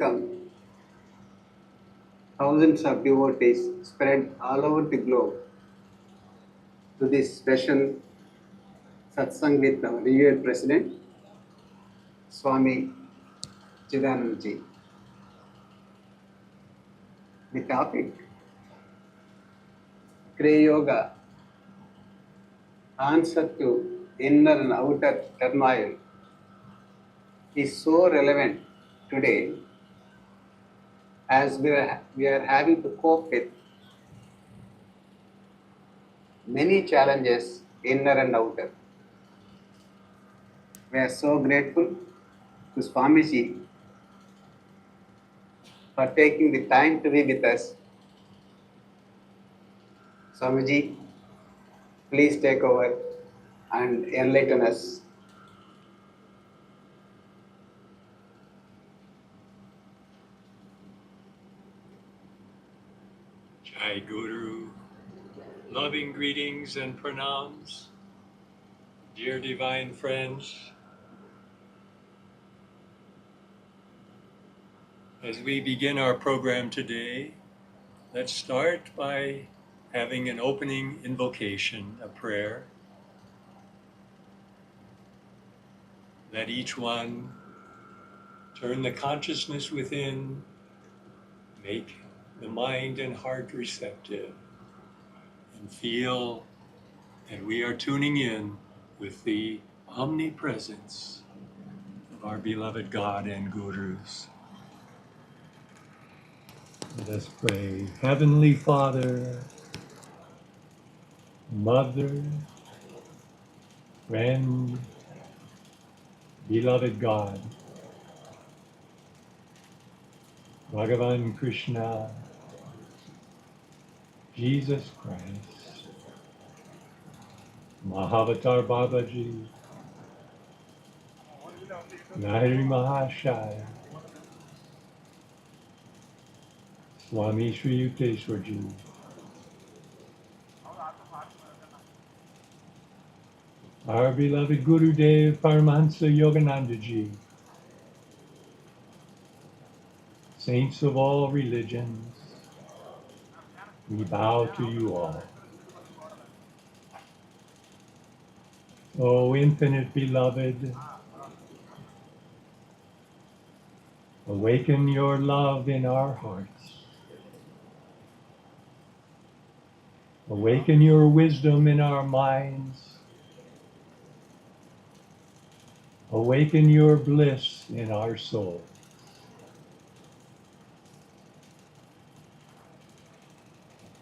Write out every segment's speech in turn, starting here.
welcome thousands of devotees spread all over the globe to this special satsang with our revered President, Swami Chidanandaji. The topic, Kriya Yoga, answer to inner and outer turmoil, is so relevant today as we are having to cope with many challenges, inner and outer. We are so grateful to Swamiji for taking the time to be with us. Swamiji, please take over and enlighten us. Jai Guru, loving greetings and pranams, dear divine friends. As we begin our program today, let's start by having an opening invocation, a prayer. Let each one turn the consciousness within, make the mind and heart receptive, and feel that we are tuning in with the omnipresence of our beloved God and Gurus. Let us pray. Heavenly Father, Mother, friend, beloved God, Bhagavan Krishna, Jesus Christ, Mahavatar Babaji, Nahiri Mahashaya, Swami Sri Yukteswarji, our beloved Guru Dev Paramahansa Yoganandaji, saints of all religions, we bow to you all. O infinite beloved, awaken your love in our hearts. Awaken your wisdom in our minds. Awaken your bliss in our souls.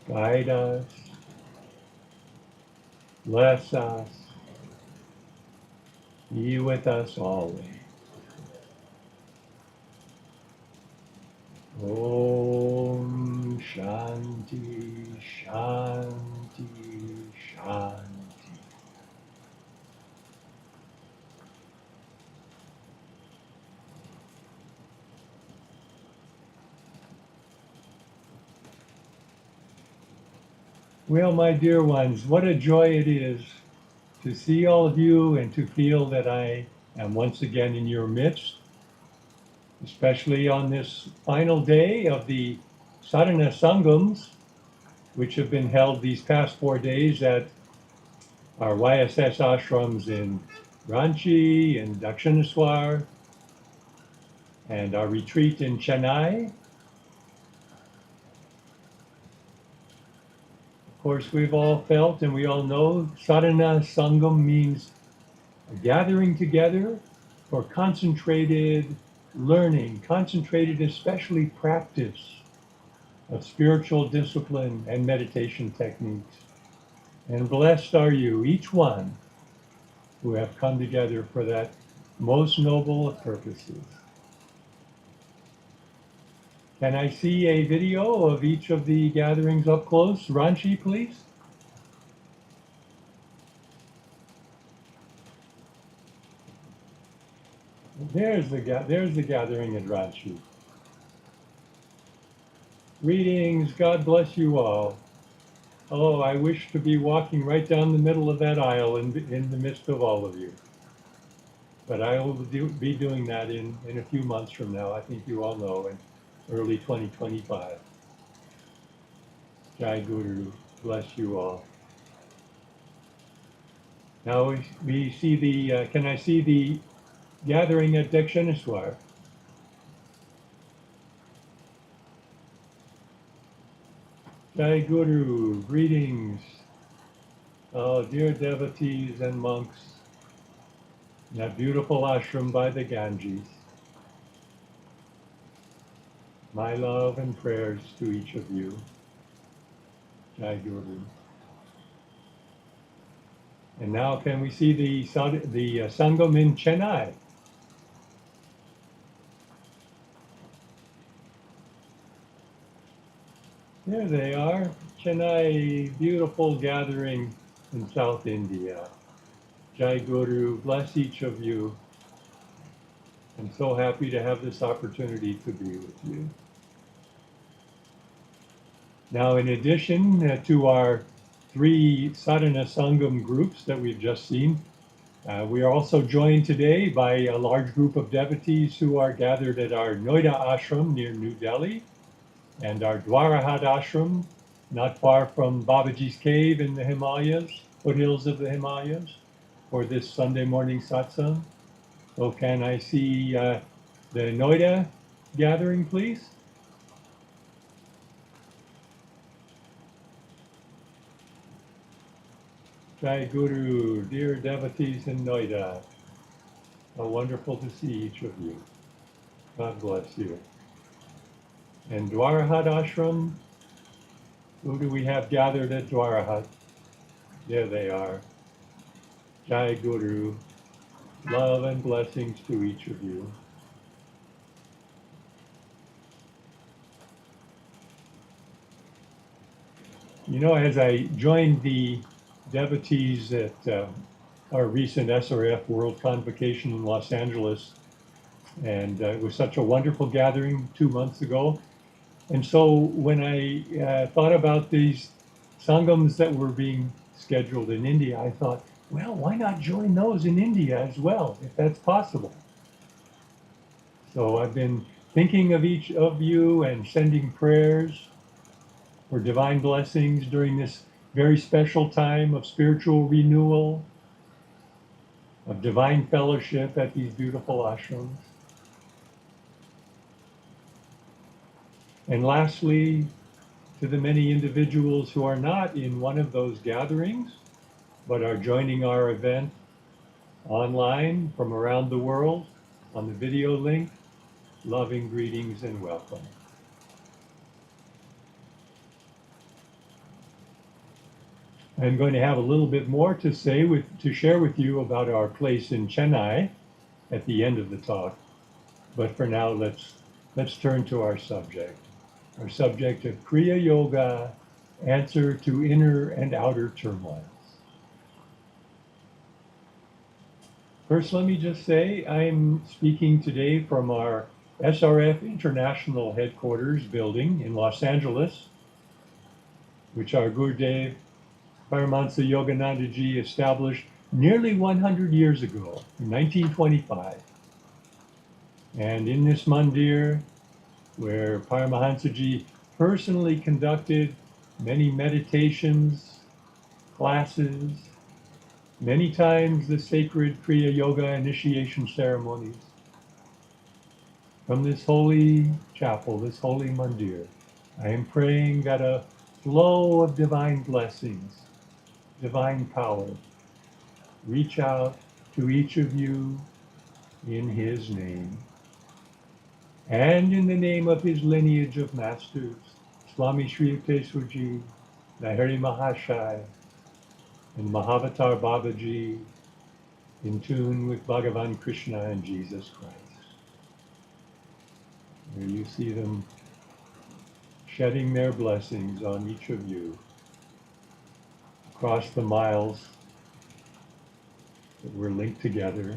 Guide us, bless us, be with us always. Om Shanti, Shanti, Shanti. Well, my dear ones, what a joy it is to see all of you and to feel that I am once again in your midst, especially on this final day of the Sadhana Sangams, which have been held these past 4 days at our YSS ashrams in Ranchi and Dakshinaswar, and our retreat in Chennai. Of course, we've all felt and we all know Sadhana Sangam means a gathering together for concentrated learning, concentrated especially practice of spiritual discipline and meditation techniques. And blessed are you, each one, who have come together for that most noble of purposes. Can I see a video of each of the gatherings up close? Ranchi, please. There's the gathering at Ranchi. Greetings, God bless you all. Oh, I wish to be walking right down the middle of that aisle in the midst of all of you. But I will be doing that in a few months from now. I think you all know, in early 2025. Jai Guru, bless you all. Now we see the, can I see the gathering at Dakshineswar? Jai Guru, greetings. Oh, dear devotees and monks, in that beautiful ashram by the Ganges. My love and prayers to each of you. Jai Guru. And now can we see the Sangam in Chennai? There they are. Chennai, beautiful gathering in South India. Jai Guru, bless each of you. I'm so happy to have this opportunity to be with you. Now, in addition to our 3 sadhana sangam groups that we've just seen, we are also joined today by a large group of devotees who are gathered at our Noida ashram near New Delhi and our Dwarahat ashram not far from Babaji's cave in the Himalayas, foothills of the Himalayas, for this Sunday morning satsang. So can I see the Noida gathering, please? Jai Guru, dear devotees in Noida, how wonderful to see each of you. God bless you. And Dwarahat ashram, who do we have gathered at Dwarahat? There they are. Jai Guru, love and blessings to each of you. You know, as I joined the devotees at our recent SRF World Convocation in Los Angeles, and it was such a wonderful gathering 2 months ago. And so when I thought about these sangams that were being scheduled in India, I thought, well, why not join those in India as well, if that's possible? So I've been thinking of each of you and sending prayers for divine blessings during this very special time of spiritual renewal, of divine fellowship at these beautiful ashrams. And lastly, to the many individuals who are not in one of those gatherings, but are joining our event online from around the world on the video link, loving greetings and welcome. I'm going to have a little bit more to share with you about our place in Chennai at the end of the talk. But for now, let's turn to our subject. Our subject of Kriya Yoga, answer to inner and outer turmoils. First, let me just say I'm speaking today from our SRF International Headquarters building in Los Angeles, which our Gurudev Paramahansa Yoganandaji established nearly 100 years ago, in 1925. And in this mandir, where Paramahansaji personally conducted many meditations, classes, many times the sacred Kriya Yoga initiation ceremonies, from this holy chapel, this holy mandir, I am praying that a flow of divine blessings, divine power, reach out to each of you in his name and in the name of his lineage of masters, Swami Sri Yukteswarji, Lahiri Mahashai, and Mahavatar Babaji, in tune with Bhagavan Krishna and Jesus Christ. There you see them shedding their blessings on each of you across the miles that we're linked together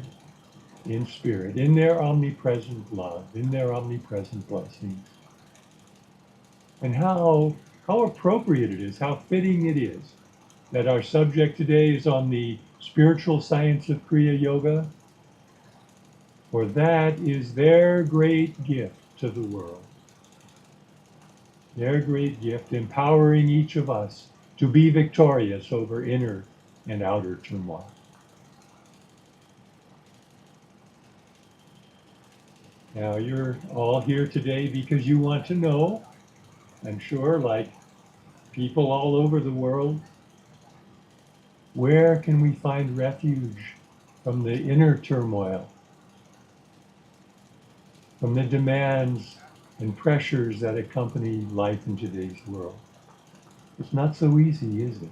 in spirit, in their omnipresent love, in their omnipresent blessings. And how appropriate it is, how fitting it is that our subject today is on the spiritual science of Kriya Yoga, for that is their great gift to the world. Their great gift, empowering each of us to be victorious over inner and outer turmoil. Now, you're all here today because you want to know, I'm sure, like people all over the world, where can we find refuge from the inner turmoil, from the demands and pressures that accompany life in today's world? It's not so easy, is it?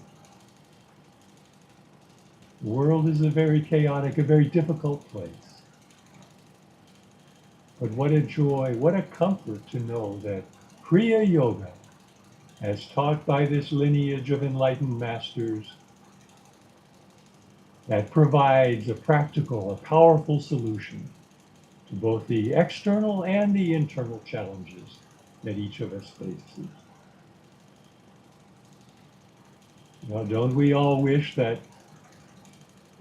The world is a very chaotic, a very difficult place. But what a joy, what a comfort to know that Kriya Yoga, as taught by this lineage of enlightened masters, that provides a practical, a powerful solution to both the external and the internal challenges that each of us faces. Now, don't we all wish that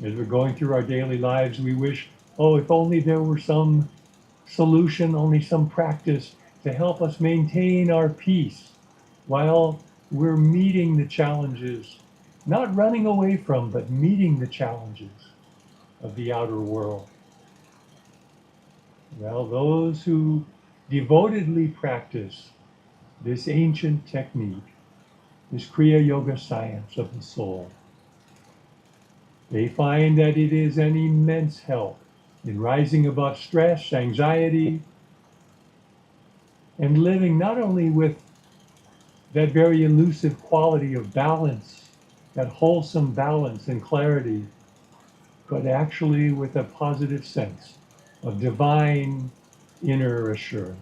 as we're going through our daily lives, we wish, oh, if only there were some solution, only some practice to help us maintain our peace while we're meeting the challenges, not running away from, but meeting the challenges of the outer world. Well, those who devotedly practice this ancient technique, this Kriya Yoga science of the soul, they find that it is an immense help in rising above stress, anxiety, and living not only with that very elusive quality of balance, that wholesome balance and clarity, but actually with a positive sense of divine inner assurance.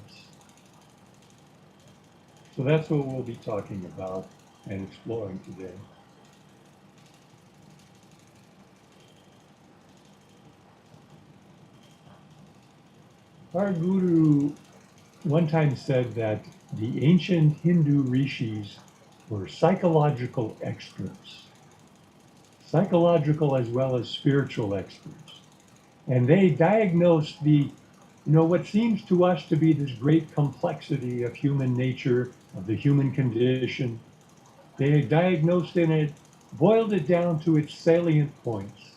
So that's what we'll be talking about and exploring today. Our guru one time said that the ancient Hindu rishis were psychological experts, psychological as well as spiritual experts. And they diagnosed what seems to us to be this great complexity of human nature, of the human condition. They diagnosed in it, boiled it down to its salient points.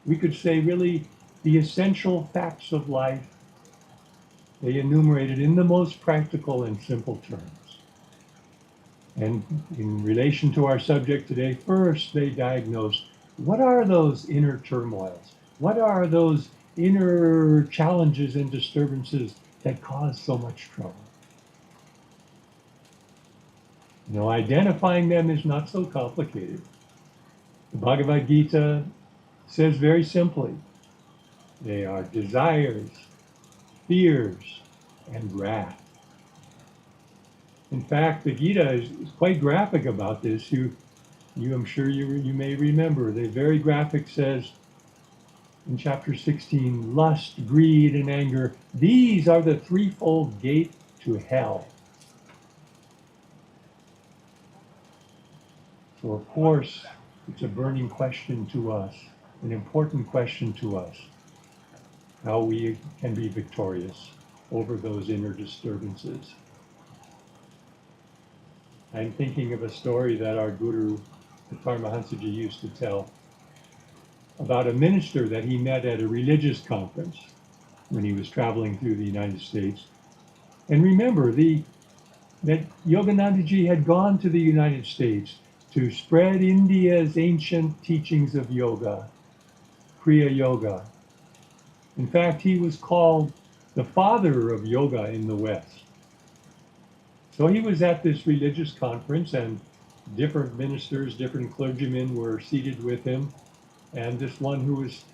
We could say really the essential facts of life. They enumerated in the most practical and simple terms. And in relation to our subject today, first they diagnosed what are those inner turmoils? What are those inner challenges and disturbances that cause so much trouble? Identifying them is not so complicated. The Bhagavad Gita says very simply, they are desires, fears, and wrath. In fact, the Gita is quite graphic about this. I'm sure you may remember. The very graphic says in chapter 16, lust, greed, and anger, these are the threefold gate to hell. So of course, it's a burning question to us, an important question to us, how we can be victorious over those inner disturbances. I'm thinking of a story that our guru, the Paramahansaji, used to tell about a minister that he met at a religious conference when he was traveling through the United States. And remember, that Yoganandaji had gone to the United States to spread India's ancient teachings of yoga, Kriya Yoga. In fact, he was called the father of yoga in the West. So he was at this religious conference, and different ministers, different clergymen were seated with him. And this one who was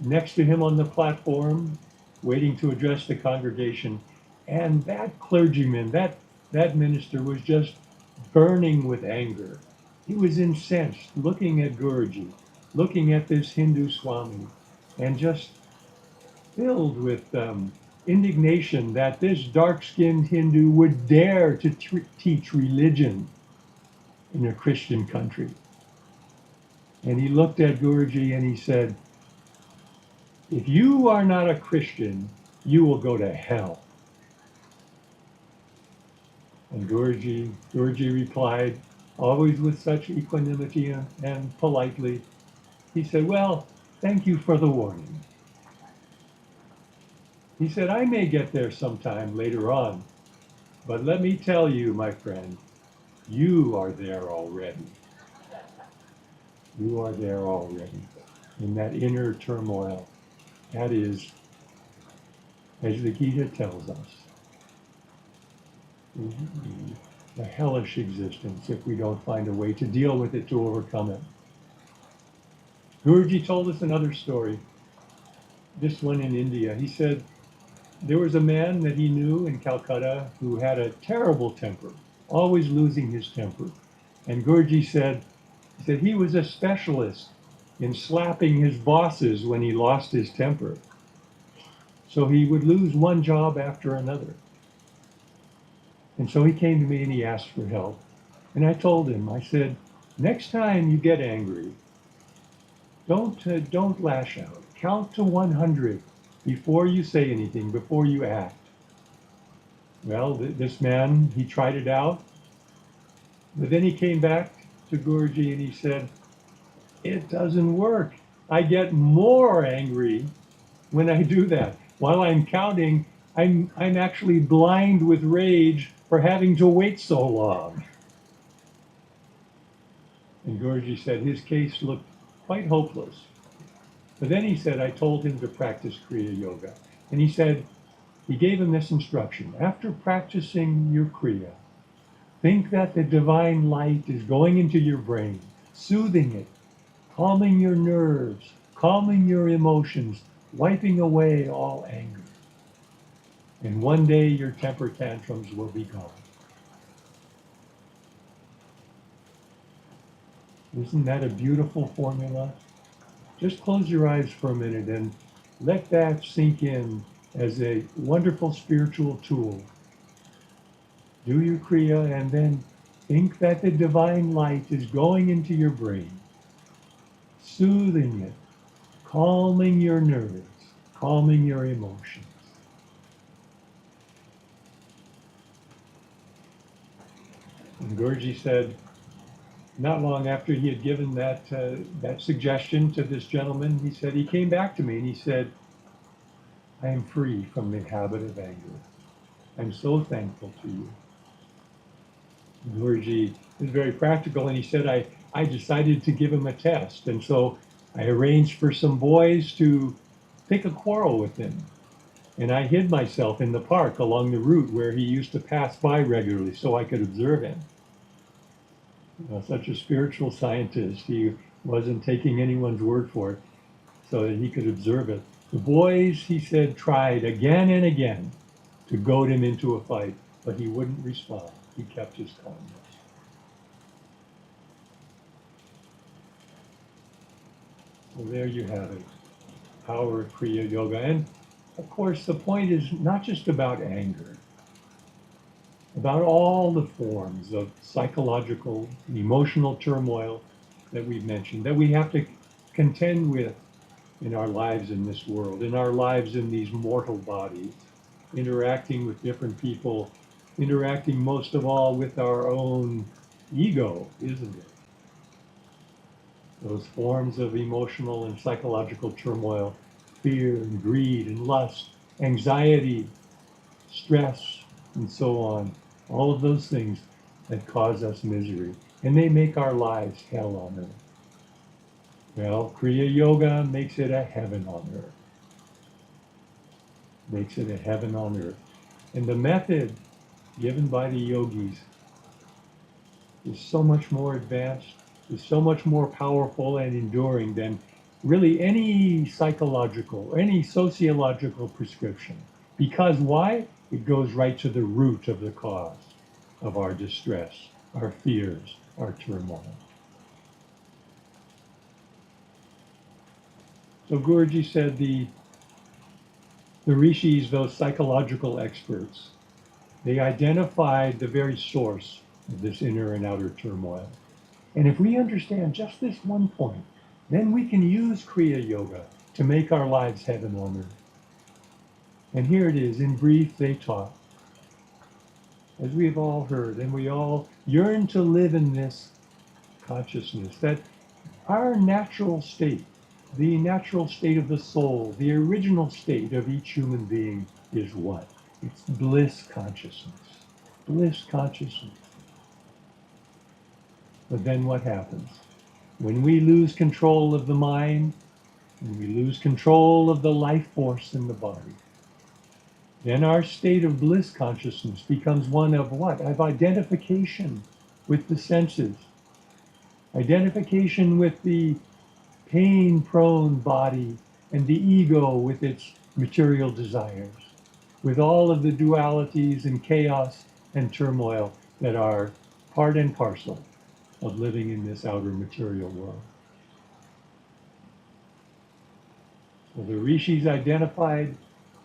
next to him on the platform, waiting to address the congregation, and that clergyman, that minister was just burning with anger. He was incensed, looking at Guruji, looking at this Hindu Swami, and just filled with indignation that this dark-skinned Hindu would dare to teach religion in a Christian country. And he looked at Guruji and he said, if you are not a Christian, you will go to hell. And Guruji replied, always with such equanimity and politely, he said, well, thank you for the warning. He said, I may get there sometime later on, but let me tell you, my friend, you are there already. You are there already in that inner turmoil. That is, as the Gita tells us, the hellish existence if we don't find a way to deal with it, to overcome it. Guruji told us another story, this one in India. He said there was a man that he knew in Calcutta who had a terrible temper, always losing his temper. And Guruji said he was a specialist in slapping his bosses when he lost his temper. So he would lose one job after another. And so he came to me and he asked for help. And I told him, I said, next time you get angry, don't lash out. Count to 100 before you say anything, before you act. Well, this man, he tried it out, but then he came back to Guruji and he said, it doesn't work. I get more angry when I do that. While I'm counting, I'm actually blind with rage for having to wait so long. And Guruji said his case looked quite hopeless. But then he said, I told him to practice Kriya Yoga. And he said, he gave him this instruction. After practicing your Kriya, think that the divine light is going into your brain, soothing it, calming your nerves, calming your emotions, wiping away all anger. And one day your temper tantrums will be gone. Isn't that a beautiful formula? Just close your eyes for a minute and let that sink in as a wonderful spiritual tool. Do your Kriya and then think that the divine light is going into your brain, soothing it, calming your nerves, calming your emotions. And Guruji said, not long after he had given that suggestion to this gentleman, he said, he came back to me and he said, I am free from the habit of anger. I'm so thankful to you. Guruji is very practical, and he said, I decided to give him a test. And so I arranged for some boys to pick a quarrel with him. And I hid myself in the park along the route where he used to pass by regularly so I could observe him. Such a spiritual scientist, he wasn't taking anyone's word for it, so that he could observe it. The boys, he said, tried again and again to goad him into a fight, but he wouldn't respond. He kept his calmness. So there you have it, power of Kriya Yoga. And of course, the point is not just about anger, about all the forms of psychological, emotional turmoil that we've mentioned, that we have to contend with in our lives in this world, in our lives in these mortal bodies, interacting with different people, interacting most of all with our own ego, isn't it? Those forms of emotional and psychological turmoil, fear and greed and lust, anxiety, stress, and so on. All of those things that cause us misery. And they make our lives hell on earth. Well, Kriya Yoga makes it a heaven on earth. Makes it a heaven on earth. And the method given by the yogis is so much more advanced, is so much more powerful and enduring than really any psychological, any sociological prescription. Because why? It goes right to the root of the cause of our distress, our fears, our turmoil. So Guruji said the rishis, those psychological experts, they identified the very source of this inner and outer turmoil. And if we understand just this one point, then we can use Kriya Yoga to make our lives heaven on earth. And here it is, in brief, they taught, as we have all heard, and we all yearn to live in this consciousness, that our natural state, the natural state of the soul, the original state of each human being is what? It's bliss consciousness. Bliss consciousness. But then what happens? When we lose control of the mind, when we lose control of the life force in the body, then our state of bliss consciousness becomes one of what? Of identification with the senses. Identification with the pain-prone body and the ego with its material desires, with all of the dualities and chaos and turmoil that are part and parcel of living in this outer material world. So the rishis identified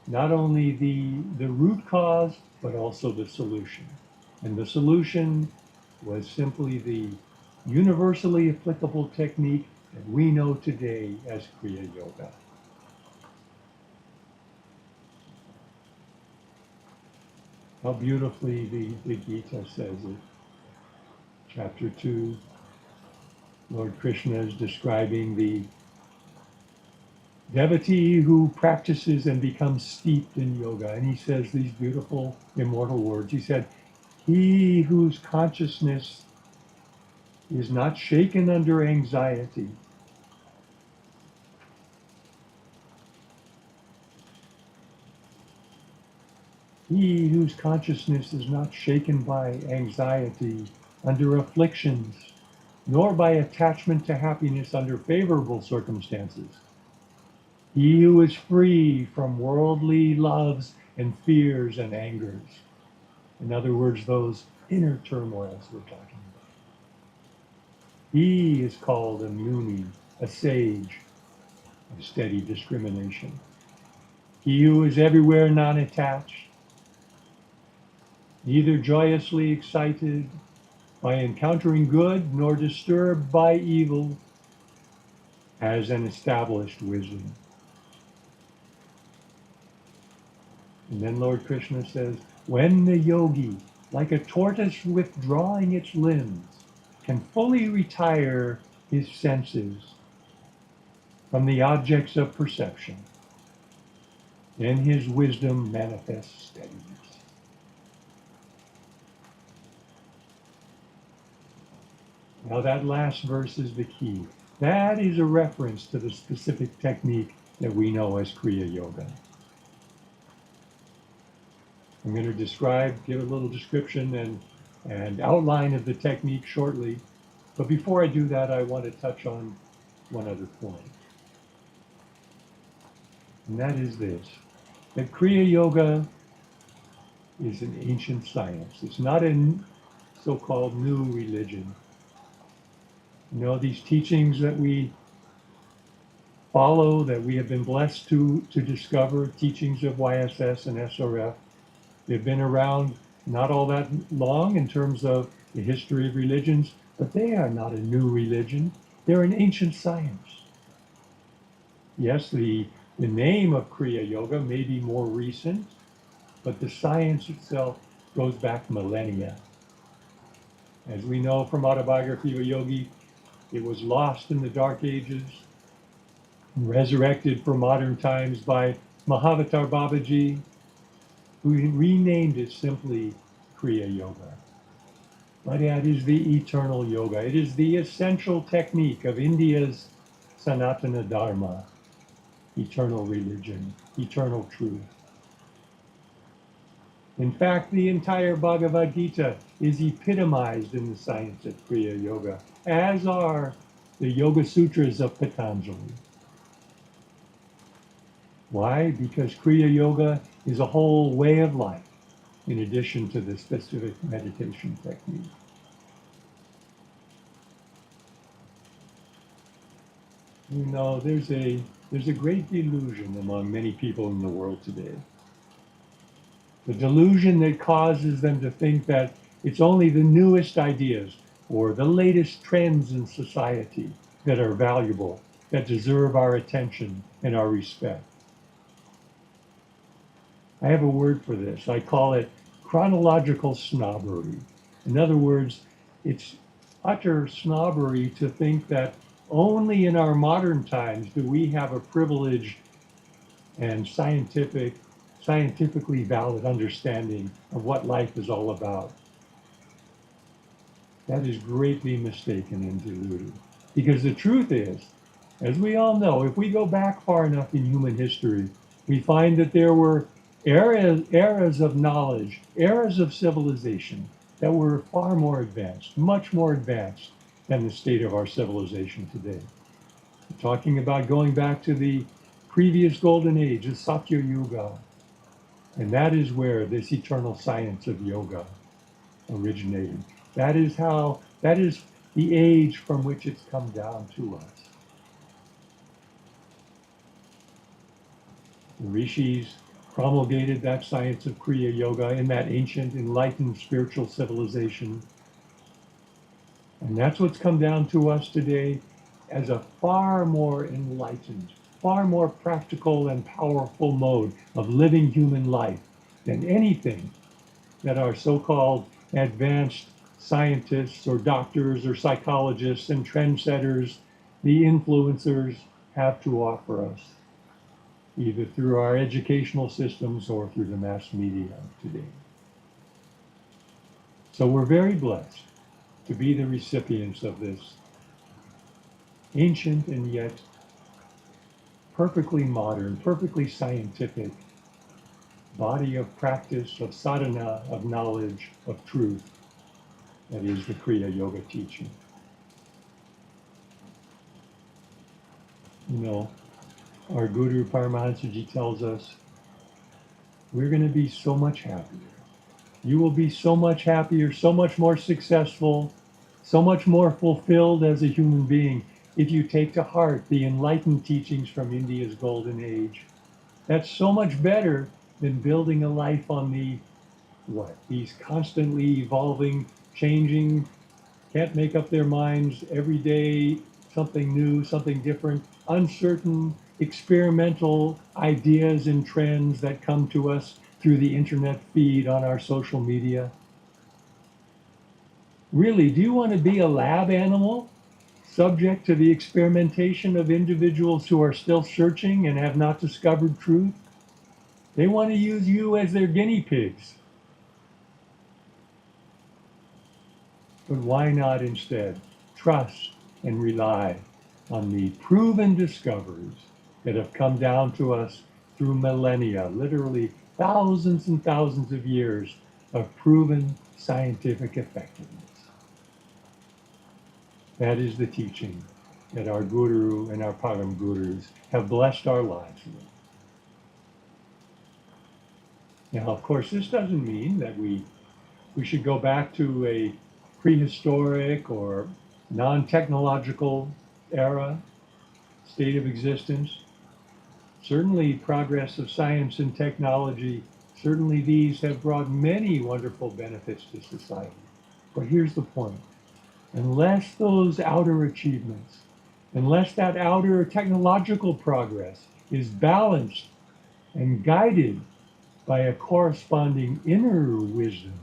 not only the root cause, but also the solution. And the solution was simply the universally applicable technique that we know today as Kriya Yoga. How beautifully the Gita says it. Chapter 2, Lord Krishna is describing the devotee who practices and becomes steeped in yoga. And he says these beautiful immortal words. He said, "He whose consciousness is not shaken under anxiety, he whose consciousness is not shaken by anxiety under afflictions, nor by attachment to happiness under favorable circumstances. He who is free from worldly loves and fears and angers." In other words, those inner turmoils we're talking about. He is called a muni, a sage of steady discrimination. He who is everywhere non-attached, neither joyously excited by encountering good nor disturbed by evil, has an established wisdom. And then Lord Krishna says, when the yogi, like a tortoise withdrawing its limbs, can fully retire his senses from the objects of perception, then his wisdom manifests steadiness. Now that last verse is the key. That is a reference to the specific technique that we know as Kriya Yoga. I'm going to give a little description and outline of the technique shortly. But before I do that, I want to touch on one other point. And that is this, that Kriya Yoga is an ancient science. It's not a so-called new religion. You know, these teachings that we follow, that we have been blessed to discover, teachings of YSS and SRF, they've been around not all that long in terms of the history of religions, but they are not a new religion. They're an ancient science. Yes, the name of Kriya Yoga may be more recent, but the science itself goes back millennia. As we know from Autobiography of a Yogi, it was lost in the Dark Ages, resurrected for modern times by Mahavatar Babaji, who renamed it simply Kriya Yoga. But it is the eternal yoga. It is the essential technique of India's Sanatana Dharma, eternal religion, eternal truth. In fact, the entire Bhagavad Gita is epitomized in the science of Kriya Yoga, as are the Yoga Sutras of Patanjali. Why? Because Kriya Yoga is a whole way of life, in addition to the specific meditation technique. You know, there's a great delusion among many people in the world today. The delusion that causes them to think that it's only the newest ideas or the latest trends in society that are valuable that deserve our attention and our respect. I have a word for this. I call it chronological snobbery. In other words, it's utter snobbery to think that only in our modern times do we have a privileged and scientifically valid understanding of what life is all about. That is greatly mistaken and deluded. Because the truth is, as we all know, if we go back far enough in human history, we find that there were eras of knowledge, eras of civilization that were far more advanced, much more advanced than the state of our civilization today. We're talking about going back to the previous golden age, the Satya Yuga. And that is where this eternal science of yoga originated. That is the age from which it's come down to us. The rishis promulgated that science of Kriya Yoga in that ancient, enlightened spiritual civilization. And that's what's come down to us today as a far more enlightened, far more practical and powerful mode of living human life than anything that our so-called advanced scientists or doctors or psychologists and trendsetters, the influencers, have to offer us, either through our educational systems or through the mass media today. So we're very blessed to be the recipients of this ancient and yet perfectly modern, perfectly scientific body of practice, of sadhana, of knowledge, of truth, that is the Kriya Yoga teaching. You know, our Guru Paramahansaji tells us, we're going to be so much happier. You will be so much happier, so much more successful, so much more fulfilled as a human being if you take to heart the enlightened teachings from India's golden age. That's so much better than building a life on these constantly evolving, changing, can't make up their minds every day, something new, something different, uncertain, experimental ideas and trends that come to us through the internet feed on our social media. Really, do you want to be a lab animal, subject to the experimentation of individuals who are still searching and have not discovered truth? They want to use you as their guinea pigs. But why not instead trust and rely on the proven discoveries that have come down to us through millennia, literally thousands and thousands of years of proven scientific effectiveness? That is the teaching that our Guru and our Param Gurus have blessed our lives with. Now, of course, this doesn't mean that we should go back to a prehistoric or non-technological era, state of existence. Certainly, progress of science and technology, certainly these have brought many wonderful benefits to society. But here's the point. Unless those outer achievements, unless that outer technological progress is balanced and guided by a corresponding inner wisdom,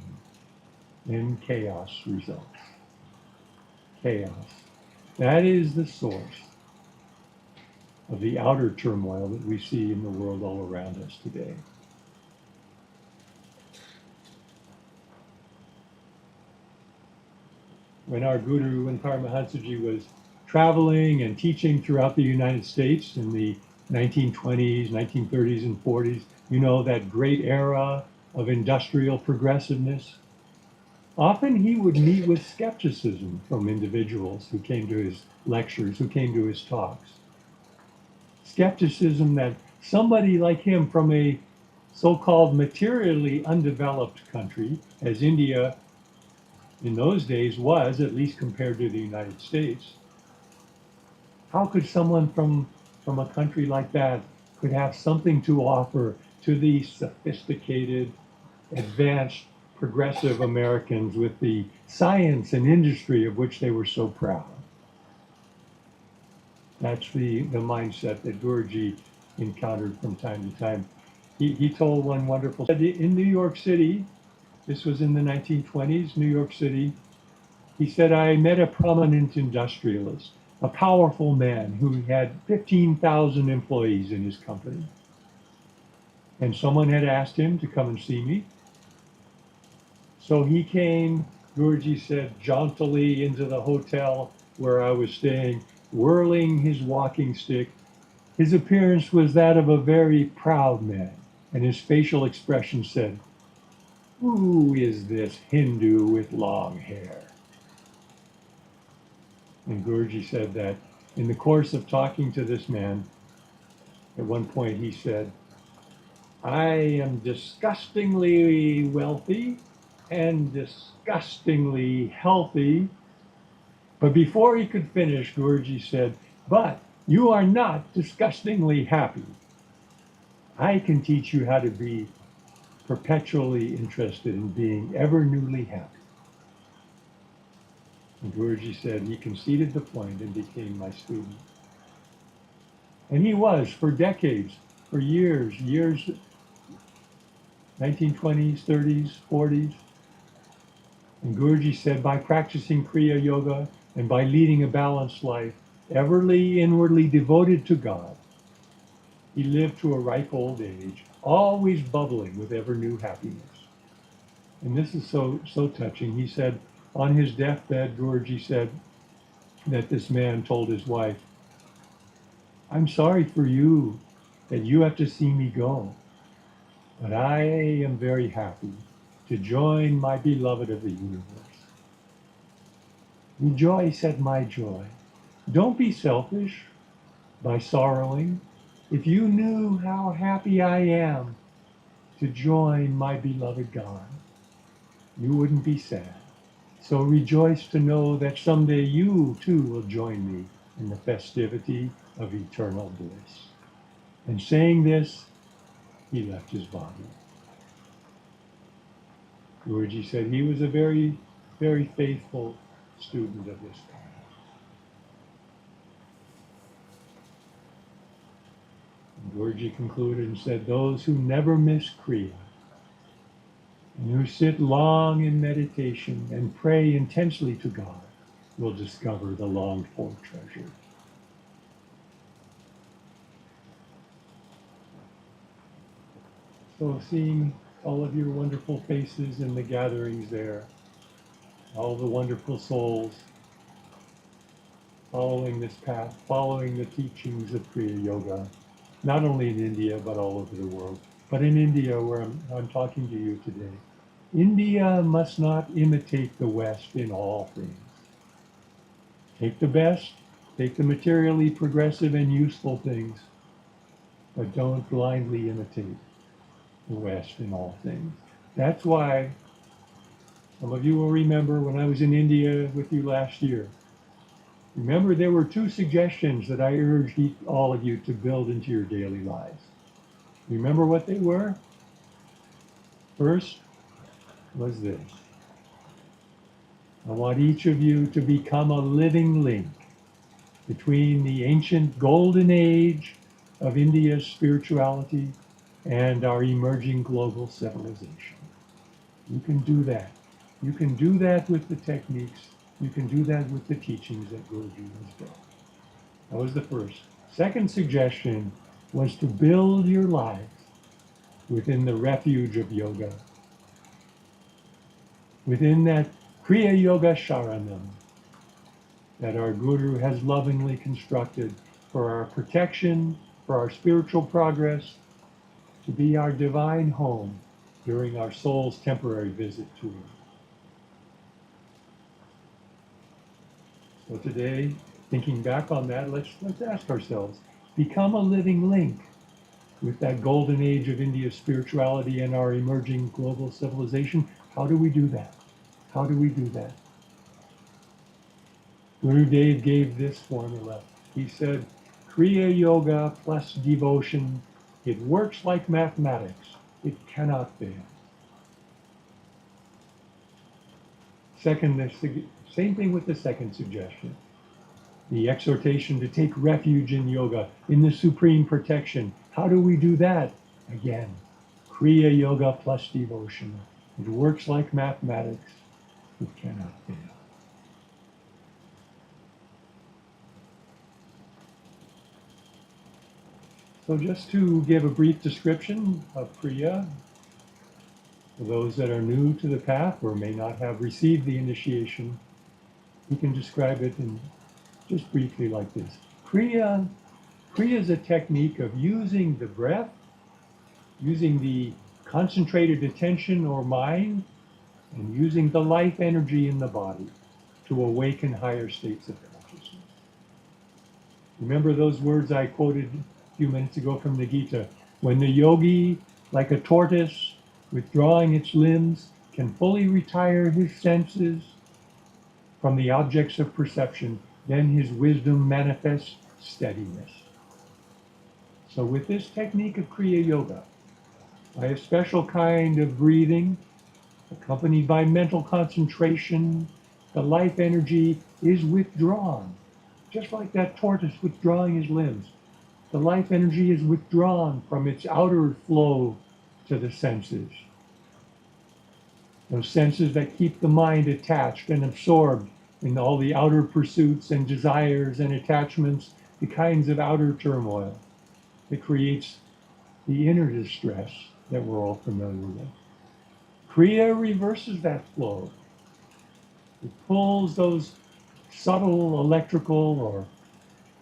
then chaos results. Chaos. That is the source of the outer turmoil that we see in the world all around us today. When our Guru and Paramahansaji was traveling and teaching throughout the United States in the 1920s, 1930s, and 40s, you know, that great era of industrial progressiveness, often he would meet with skepticism from individuals who came to his lectures, who came to his talks. Skepticism that somebody like him from a so-called materially undeveloped country, as India in those days was, at least compared to the United States, how could someone from a country like that could have something to offer to the sophisticated, advanced, progressive Americans with the science and industry of which they were so proud? That's the mindset that Guruji encountered from time to time. He told one wonderful story. In New York City, this was in the 1920s, New York City, he said, I met a prominent industrialist, a powerful man who had 15,000 employees in his company. And someone had asked him to come and see me. So he came, Guruji said, jauntily into the hotel where I was staying, whirling his walking stick. His appearance was that of a very proud man, and his facial expression said, who is this Hindu with long hair? And Guruji said that in the course of talking to this man, at one point he said, I am disgustingly wealthy and disgustingly healthy. But before he could finish, Guruji said, but you are not disgustingly happy. I can teach you how to be perpetually interested in being ever newly happy. And Guruji said he conceded the point and became my student. And he was for decades, for years, 1920s, 30s, 40s. And Guruji said, by practicing Kriya Yoga and by leading a balanced life, everly inwardly devoted to God, he lived to a ripe old age, always bubbling with ever new happiness. And this is so touching. He said, on his deathbed, Guruji said that this man told his wife, I'm sorry for you that you have to see me go, but I am very happy to join my beloved of the universe. Rejoice at my joy. Don't be selfish by sorrowing. If you knew how happy I am to join my beloved God, you wouldn't be sad. So rejoice to know that someday you too will join me in the festivity of eternal bliss. And saying this, he left his body. Guruji said he was a very, very faithful student of this kind. Guruji concluded and said, those who never miss Kriya and who sit long in meditation and pray intensely to God will discover the longed-for treasure. So seeing all of your wonderful faces in the gatherings there, all the wonderful souls following this path, following the teachings of Kriya Yoga, not only in India, but all over the world. But in India, where I'm talking to you today, India must not imitate the West in all things. Take the best, take the materially progressive and useful things, but don't blindly imitate the West in all things. That's why some of you will remember when I was in India with you last year. Remember, there were two suggestions that I urged all of you to build into your daily lives. Remember what they were? First was this. I want each of you to become a living link between the ancient golden age of India's spirituality and our emerging global civilization. You can do that. You can do that with the techniques. You can do that with the teachings that Guruji has built. That was the first. Second suggestion was to build your lives within the refuge of yoga, within that Kriya Yoga Sharanam that our Guru has lovingly constructed for our protection, for our spiritual progress, to be our divine home during our soul's temporary visit to Him. So today, thinking back on that, let's ask ourselves, become a living link with that golden age of India's spirituality and our emerging global civilization. How do we do that? How do we do that? Guru Dev gave this formula. He said, Kriya Yoga plus devotion, it works like mathematics. It cannot fail. Second, same thing with the second suggestion. the exhortation to take refuge in yoga, in the supreme protection. How do we do that? Again, Kriya Yoga plus devotion. It works like mathematics. It cannot fail. So just to give a brief description of Kriya, for those that are new to the path or may not have received the initiation, we can describe it in just briefly like this. Kriya is a technique of using the breath, using the concentrated attention or mind, and using the life energy in the body to awaken higher states of consciousness. Remember those words I quoted a few minutes ago from the Gita? When the yogi, like a tortoise, withdrawing its limbs, can fully retire his senses from the objects of perception, then his wisdom manifests steadiness. So with this technique of Kriya Yoga, by a special kind of breathing, accompanied by mental concentration, the life energy is withdrawn, just like that tortoise withdrawing his limbs. The life energy is withdrawn from its outer flow to the senses. Those senses that keep the mind attached and absorbed in all the outer pursuits and desires and attachments, the kinds of outer turmoil that creates the inner distress that we're all familiar with. Kriya reverses that flow. It pulls those subtle electrical or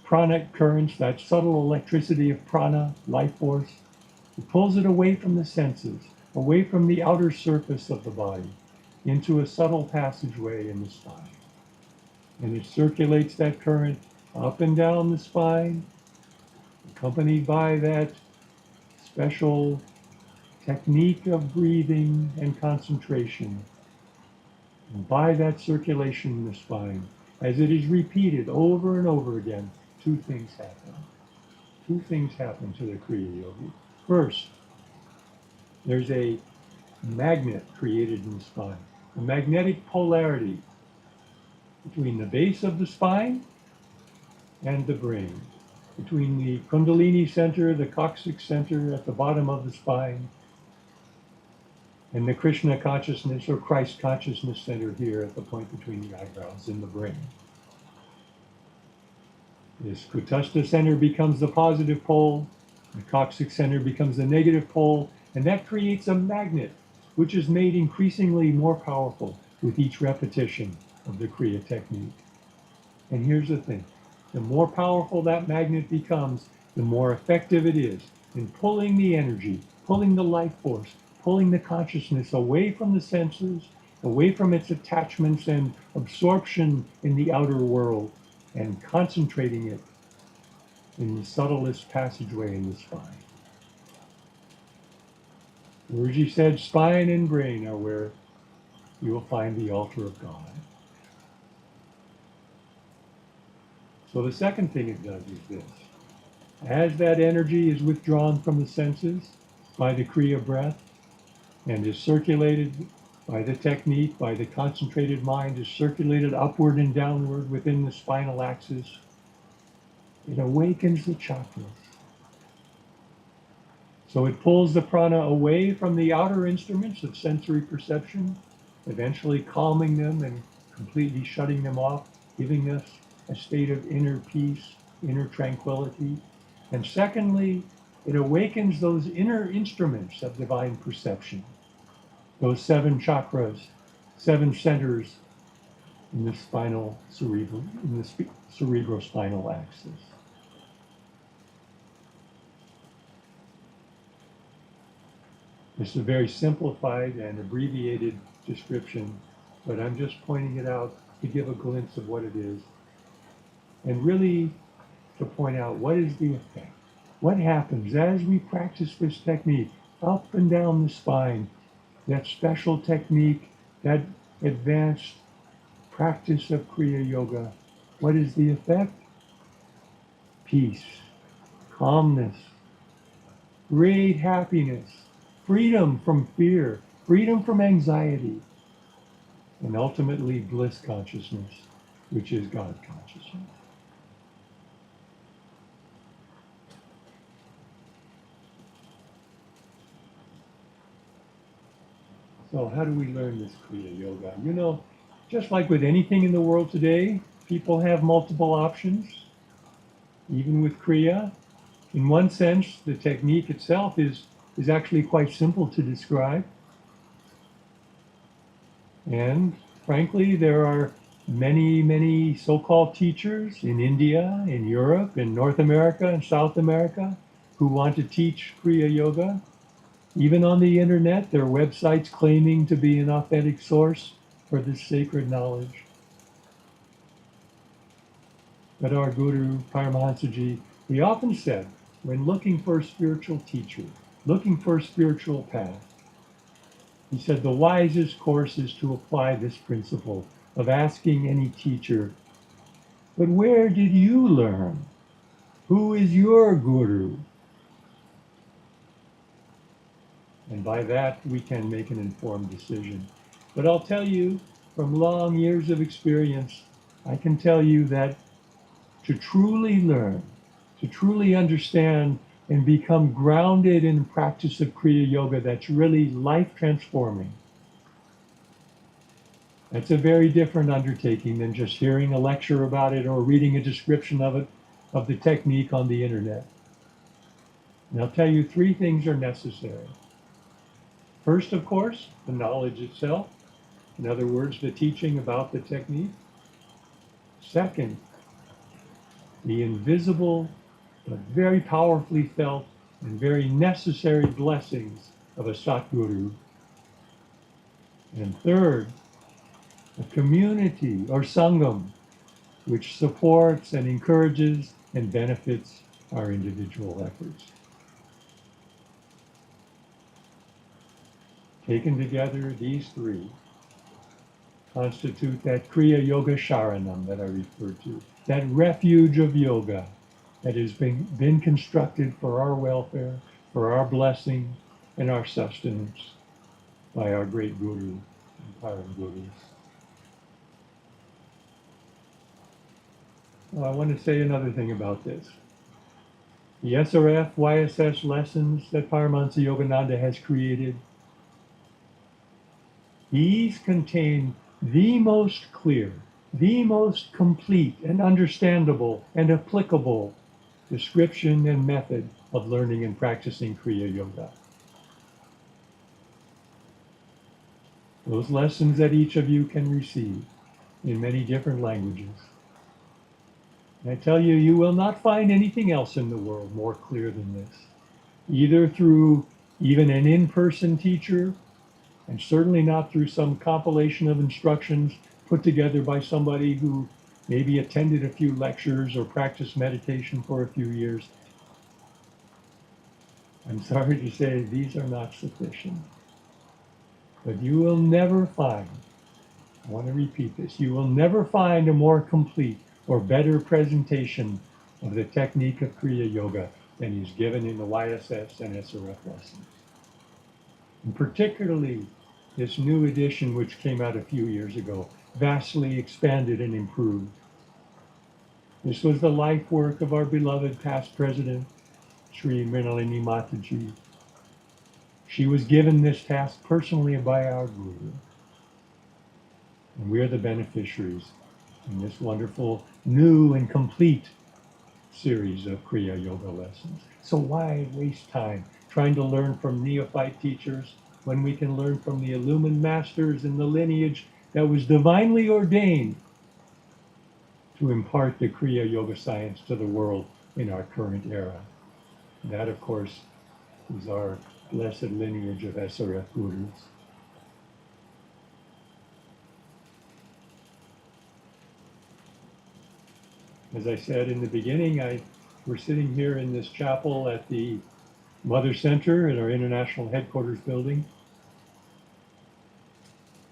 pranic currents, that subtle electricity of prana, life force. It pulls it away from the senses, away from the outer surface of the body, into a subtle passageway in the spine. And it circulates that current up and down the spine, accompanied by that special technique of breathing and concentration. And by that circulation in the spine, as it is repeated over and over again, two things happen. Two things happen to the Kriya Yogi. First, there's a magnet created in the spine, a magnetic polarity between the base of the spine and the brain, between the Kundalini center, the coccyx center at the bottom of the spine, and the Krishna consciousness or Christ consciousness center here at the point between the eyebrows in the brain. This Kutastha center becomes the positive pole, the coccyx center becomes the negative pole, and that creates a magnet, which is made increasingly more powerful with each repetition of the Kriya technique. And here's the thing, the more powerful that magnet becomes, the more effective it is in pulling the energy, pulling the life force, pulling the consciousness away from the senses, away from its attachments and absorption in the outer world, and concentrating it in the subtlest passageway in the spine. Guruji said spine and brain are where you will find the altar of God. So the second thing it does is this. As that energy is withdrawn from the senses by the Kriya breath and is circulated by the technique, by the concentrated mind, is circulated upward and downward within the spinal axis, it awakens the chakras. So it pulls the prana away from the outer instruments of sensory perception, eventually calming them and completely shutting them off, giving us a state of inner peace, inner tranquility. And secondly, it awakens those inner instruments of divine perception, those 7 chakras, 7 centers in the spinal cerebral, in the cerebrospinal axis. This is a very simplified and abbreviated description, but I'm just pointing it out to give a glimpse of what it is, and really to point out what is the effect. What happens as we practice this technique up and down the spine, that special technique, that advanced practice of Kriya Yoga? What is the effect? Peace, calmness, great happiness, freedom from fear, freedom from anxiety, and ultimately bliss consciousness, which is God consciousness. So how do we learn this Kriya Yoga? You know, just like with anything in the world today, people have multiple options, even with Kriya. In one sense, the technique itself is actually quite simple to describe. And frankly, there are many so-called teachers in India, in Europe, in North America, and South America who want to teach Kriya Yoga. Even on the internet, there are websites claiming to be an authentic source for this sacred knowledge. But our Guru, Paramahansaji, he often said, when looking for a spiritual teacher, looking for a spiritual path, he said the wisest course is to apply this principle of asking any teacher, but where did you learn? Who is your Guru? And by that, we can make an informed decision. But I'll tell you, from long years of experience, I can tell you that to truly learn, to truly understand and become grounded in the practice of Kriya Yoga that's really life transforming, that's a very different undertaking than just hearing a lecture about it or reading a description of it, of the technique on the internet. And I'll tell you, three things are necessary. First, of course, the knowledge itself. In other words, the teaching about the technique. Second, the invisible but very powerfully felt and very necessary blessings of a Satguru. And third, a community or sangam which supports and encourages and benefits our individual efforts. Taken together, these three constitute that Kriya Yoga Sharanam that I referred to, that refuge of yoga that has been constructed for our welfare, for our blessing, and our sustenance by our great Guru and Param Gurus. Well, I want to say another thing about this. The SRF, YSS lessons that Paramahansa Yogananda has created, these contain the most clear, the most complete and understandable and applicable description and method of learning and practicing Kriya Yoga. Those lessons that each of you can receive in many different languages. And I tell you, you will not find anything else in the world more clear than this, either through even an in-person teacher, and certainly not through some compilation of instructions put together by somebody who maybe attended a few lectures or practiced meditation for a few years. I'm sorry to say these are not sufficient. But you will never find, I want to repeat this, you will never find a more complete or better presentation of the technique of Kriya Yoga than is given in the YSS and SRF lessons. And particularly this new edition, which came out a few years ago, vastly expanded and improved. This was the life work of our beloved past president, Sri Mrinalini Mataji. She was given this task personally by our Guru. And we are the beneficiaries in this wonderful, new and complete series of Kriya Yoga lessons. So why waste time trying to learn from neophyte teachers when we can learn from the illumined masters in the lineage that was divinely ordained to impart the Kriya Yoga science to the world in our current era? And that, of course, is our blessed lineage of SRF Gurus. As I said in the beginning, we're sitting here in this chapel at the Mother Center in our international headquarters building.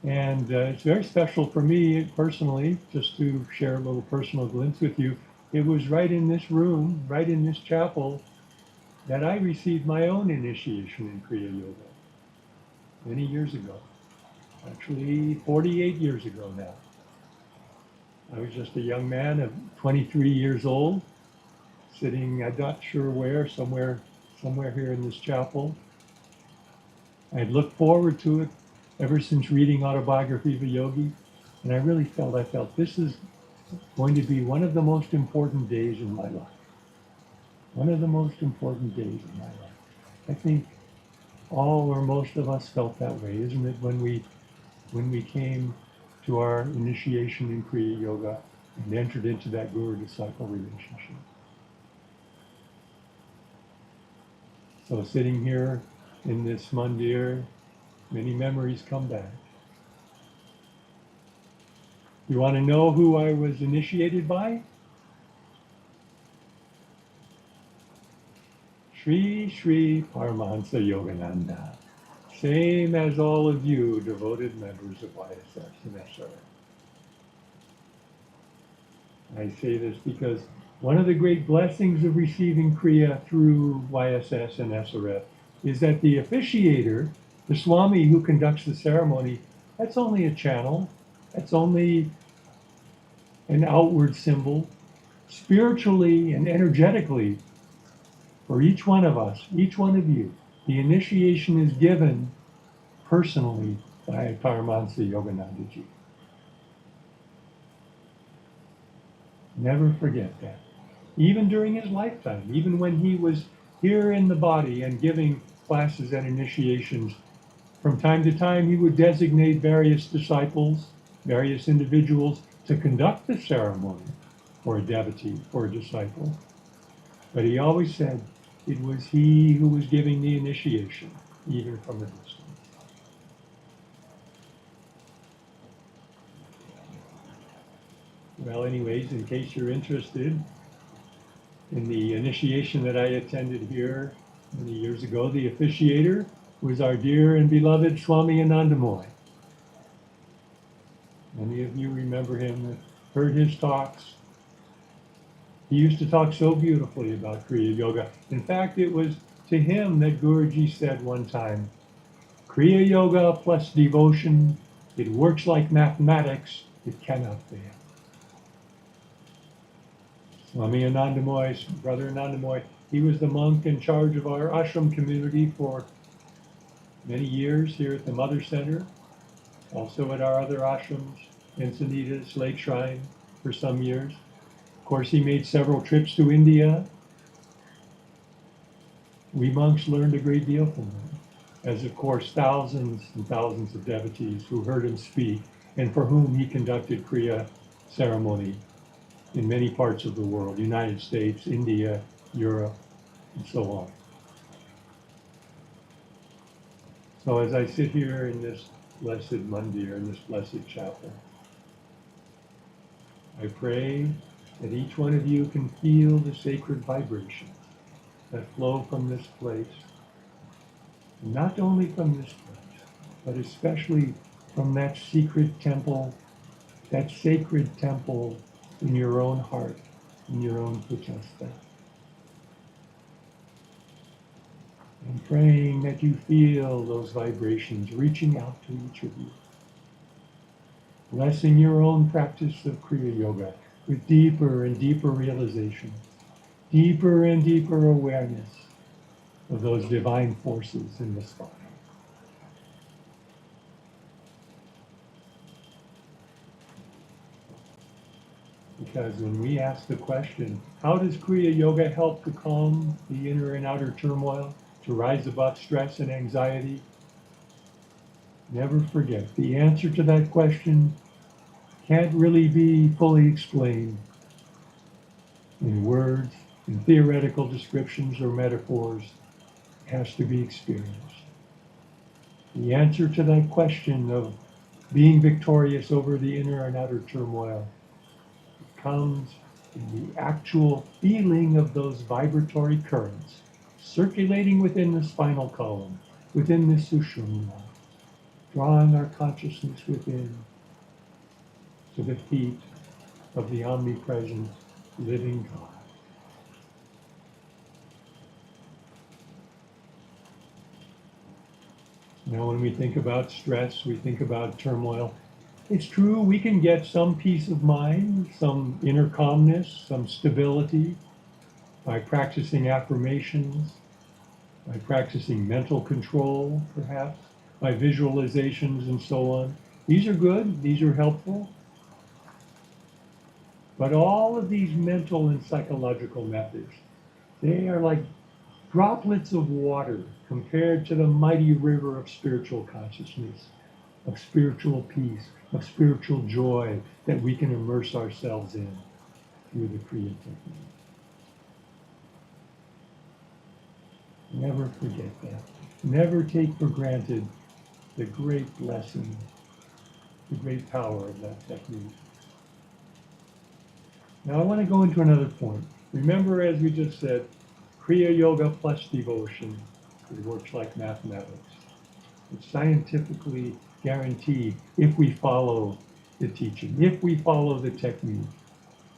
And it's very special for me personally, just to share a little personal glimpse with you. It was right in this room, right in this chapel, that I received my own initiation in Kriya Yoga many years ago. Actually, 48 years ago now. I was just a young man of 23 years old, sitting, I'm not sure where, somewhere here in this chapel. I had looked forward to it ever since reading Autobiography of a Yogi. And I felt this is going to be one of the most important days in my life. One of the most important days in my life. I think all or most of us felt that way, isn't it, when we came to our initiation in Kriya Yoga and entered into that guru-disciple relationship. So sitting here in this mandir, many memories come back. You want to know who I was initiated by? Sri Paramahansa Yogananda. Same as all of you devoted members of YSS and SRF. I say this because one of the great blessings of receiving Kriya through YSS and SRF is that the officiator, the Swami who conducts the ceremony, that's only a channel, that's only an outward symbol. Spiritually and energetically, for each one of us, each one of you, the initiation is given personally by Paramahansa Yoganandaji. Never forget that. Even during his lifetime, even when he was here in the body and giving classes and initiations, from time to time he would designate various disciples, various individuals to conduct the ceremony for a devotee, for a disciple. But he always said it was he who was giving the initiation, even from a distance. Well, anyways, in case you're interested in the initiation that I attended here many years ago, the officiator was our dear and beloved Swami Anandamoy. Many of you remember him, heard his talks. He used to talk so beautifully about Kriya Yoga. In fact, it was to him that Guruji said one time, Kriya Yoga plus devotion, it works like mathematics, it cannot fail. Swami Anandamoy, Brother Anandamoy, he was the monk in charge of our ashram community for many years here at the Mother Center, also at our other ashrams, Encinitas, Lake Shrine, for some years. Of course, he made several trips to India. We monks learned a great deal from him, as of course thousands and thousands of devotees who heard him speak and for whom he conducted Kriya ceremony in many parts of the world, United States, India, Europe, and so on. So as I sit here in this blessed mandir, in this blessed chapel, I pray that each one of you can feel the sacred vibrations that flow from this place, not only from this place, but especially from that secret temple, that sacred temple in your own heart, in your own Puchasta. And praying that you feel those vibrations reaching out to each of you. Blessing your own practice of Kriya Yoga with deeper and deeper realization, deeper and deeper awareness of those divine forces in the spine. Because when we ask the question, how does Kriya Yoga help to calm the inner and outer turmoil, to rise above stress and anxiety? Never forget, the answer to that question can't really be fully explained in words, in theoretical descriptions or metaphors. It has to be experienced. The answer to that question of being victorious over the inner and outer turmoil comes in the actual feeling of those vibratory currents circulating within the spinal column, within the sushumna, drawing our consciousness within to the feet of the omnipresent living God. Now, when we think about stress, we think about turmoil. It's true, we can get some peace of mind, some inner calmness, some stability by practicing affirmations, by practicing mental control, perhaps. by visualizations and so on. These are good, these are helpful. But all of these mental and psychological methods, they are like droplets of water compared to the mighty river of spiritual consciousness, of spiritual peace, of spiritual joy that we can immerse ourselves in through the Kriya technique. Never forget that. Never take for granted the great blessing, the great power of that technique. Now I want to go into another point. Remember, as we just said, Kriya Yoga plus devotion, it works like mathematics. It's scientifically guaranteed if we follow the teaching, if we follow the technique.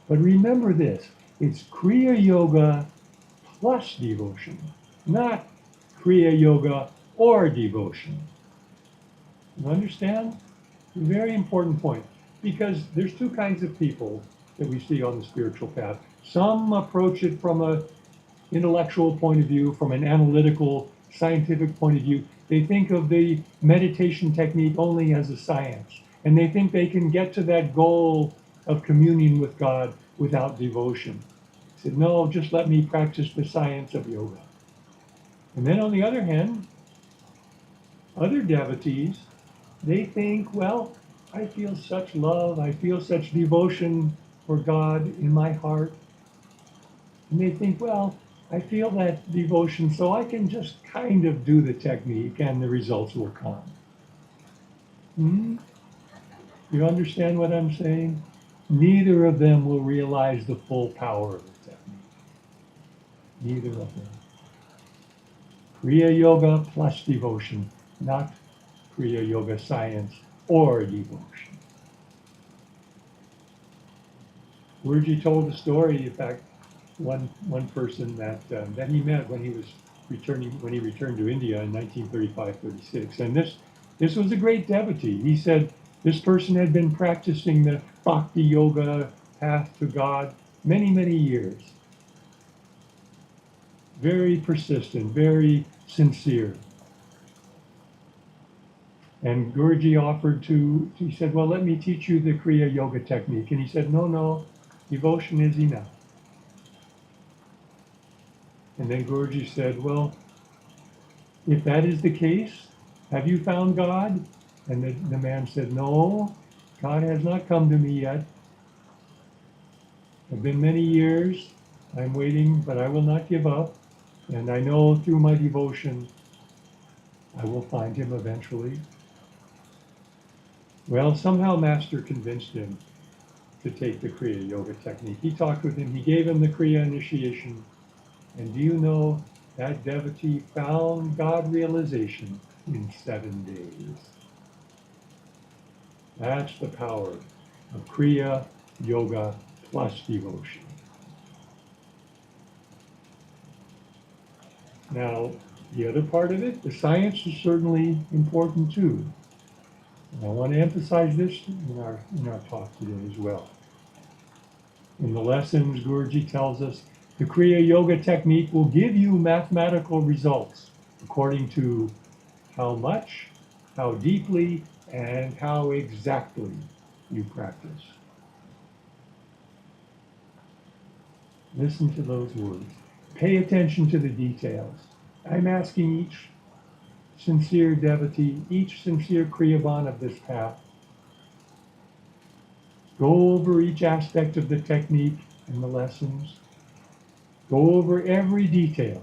But remember this, it's Kriya Yoga plus devotion, not Kriya Yoga or devotion. You understand? A very important point, because there's two kinds of people that we see on the spiritual path. Some approach it from an intellectual point of view, from an analytical, scientific point of view. They think of the meditation technique only as a science, and they think they can get to that goal of communion with God without devotion. They said, no, just let me practice the science of yoga. And then on the other hand, other devotees, they think, well, I feel such love, I feel such devotion for God in my heart. And they think, well, I feel that devotion, so I can just kind of do the technique and the results will come. You understand what I'm saying? Neither of them will realize the full power of the technique. Neither of them. Kriya Yoga plus devotion, not Kriya Yoga science or devotion. Guruji told a story, in fact, one person that he met when he returned to India in 1935-36, and this was a great devotee. He said this person had been practicing the Bhakti Yoga path to God many years. Very persistent, very sincere. And Guruji he said, well, let me teach you the Kriya Yoga technique. And he said, no, devotion is enough. And then Guruji said, well, if that is the case, have you found God? And the man said, no, God has not come to me yet. It's been many years. I'm waiting, but I will not give up. And I know through my devotion, I will find him eventually. Well, somehow Master convinced him to take the Kriya Yoga technique. He talked with him. He gave him the Kriya initiation. And do you know, that devotee found God realization in 7 days. That's the power of Kriya Yoga plus devotion. Now, the other part of it, the science is certainly important too. And I want to emphasize this in our talk today as well. In the lessons, Guruji tells us the Kriya Yoga technique will give you mathematical results according to how much, how deeply, and how exactly you practice. Listen to those words. Pay attention to the details. I'm asking each sincere devotee, each sincere Kriyaban of this path, go over each aspect of the technique and the lessons. Go over every detail,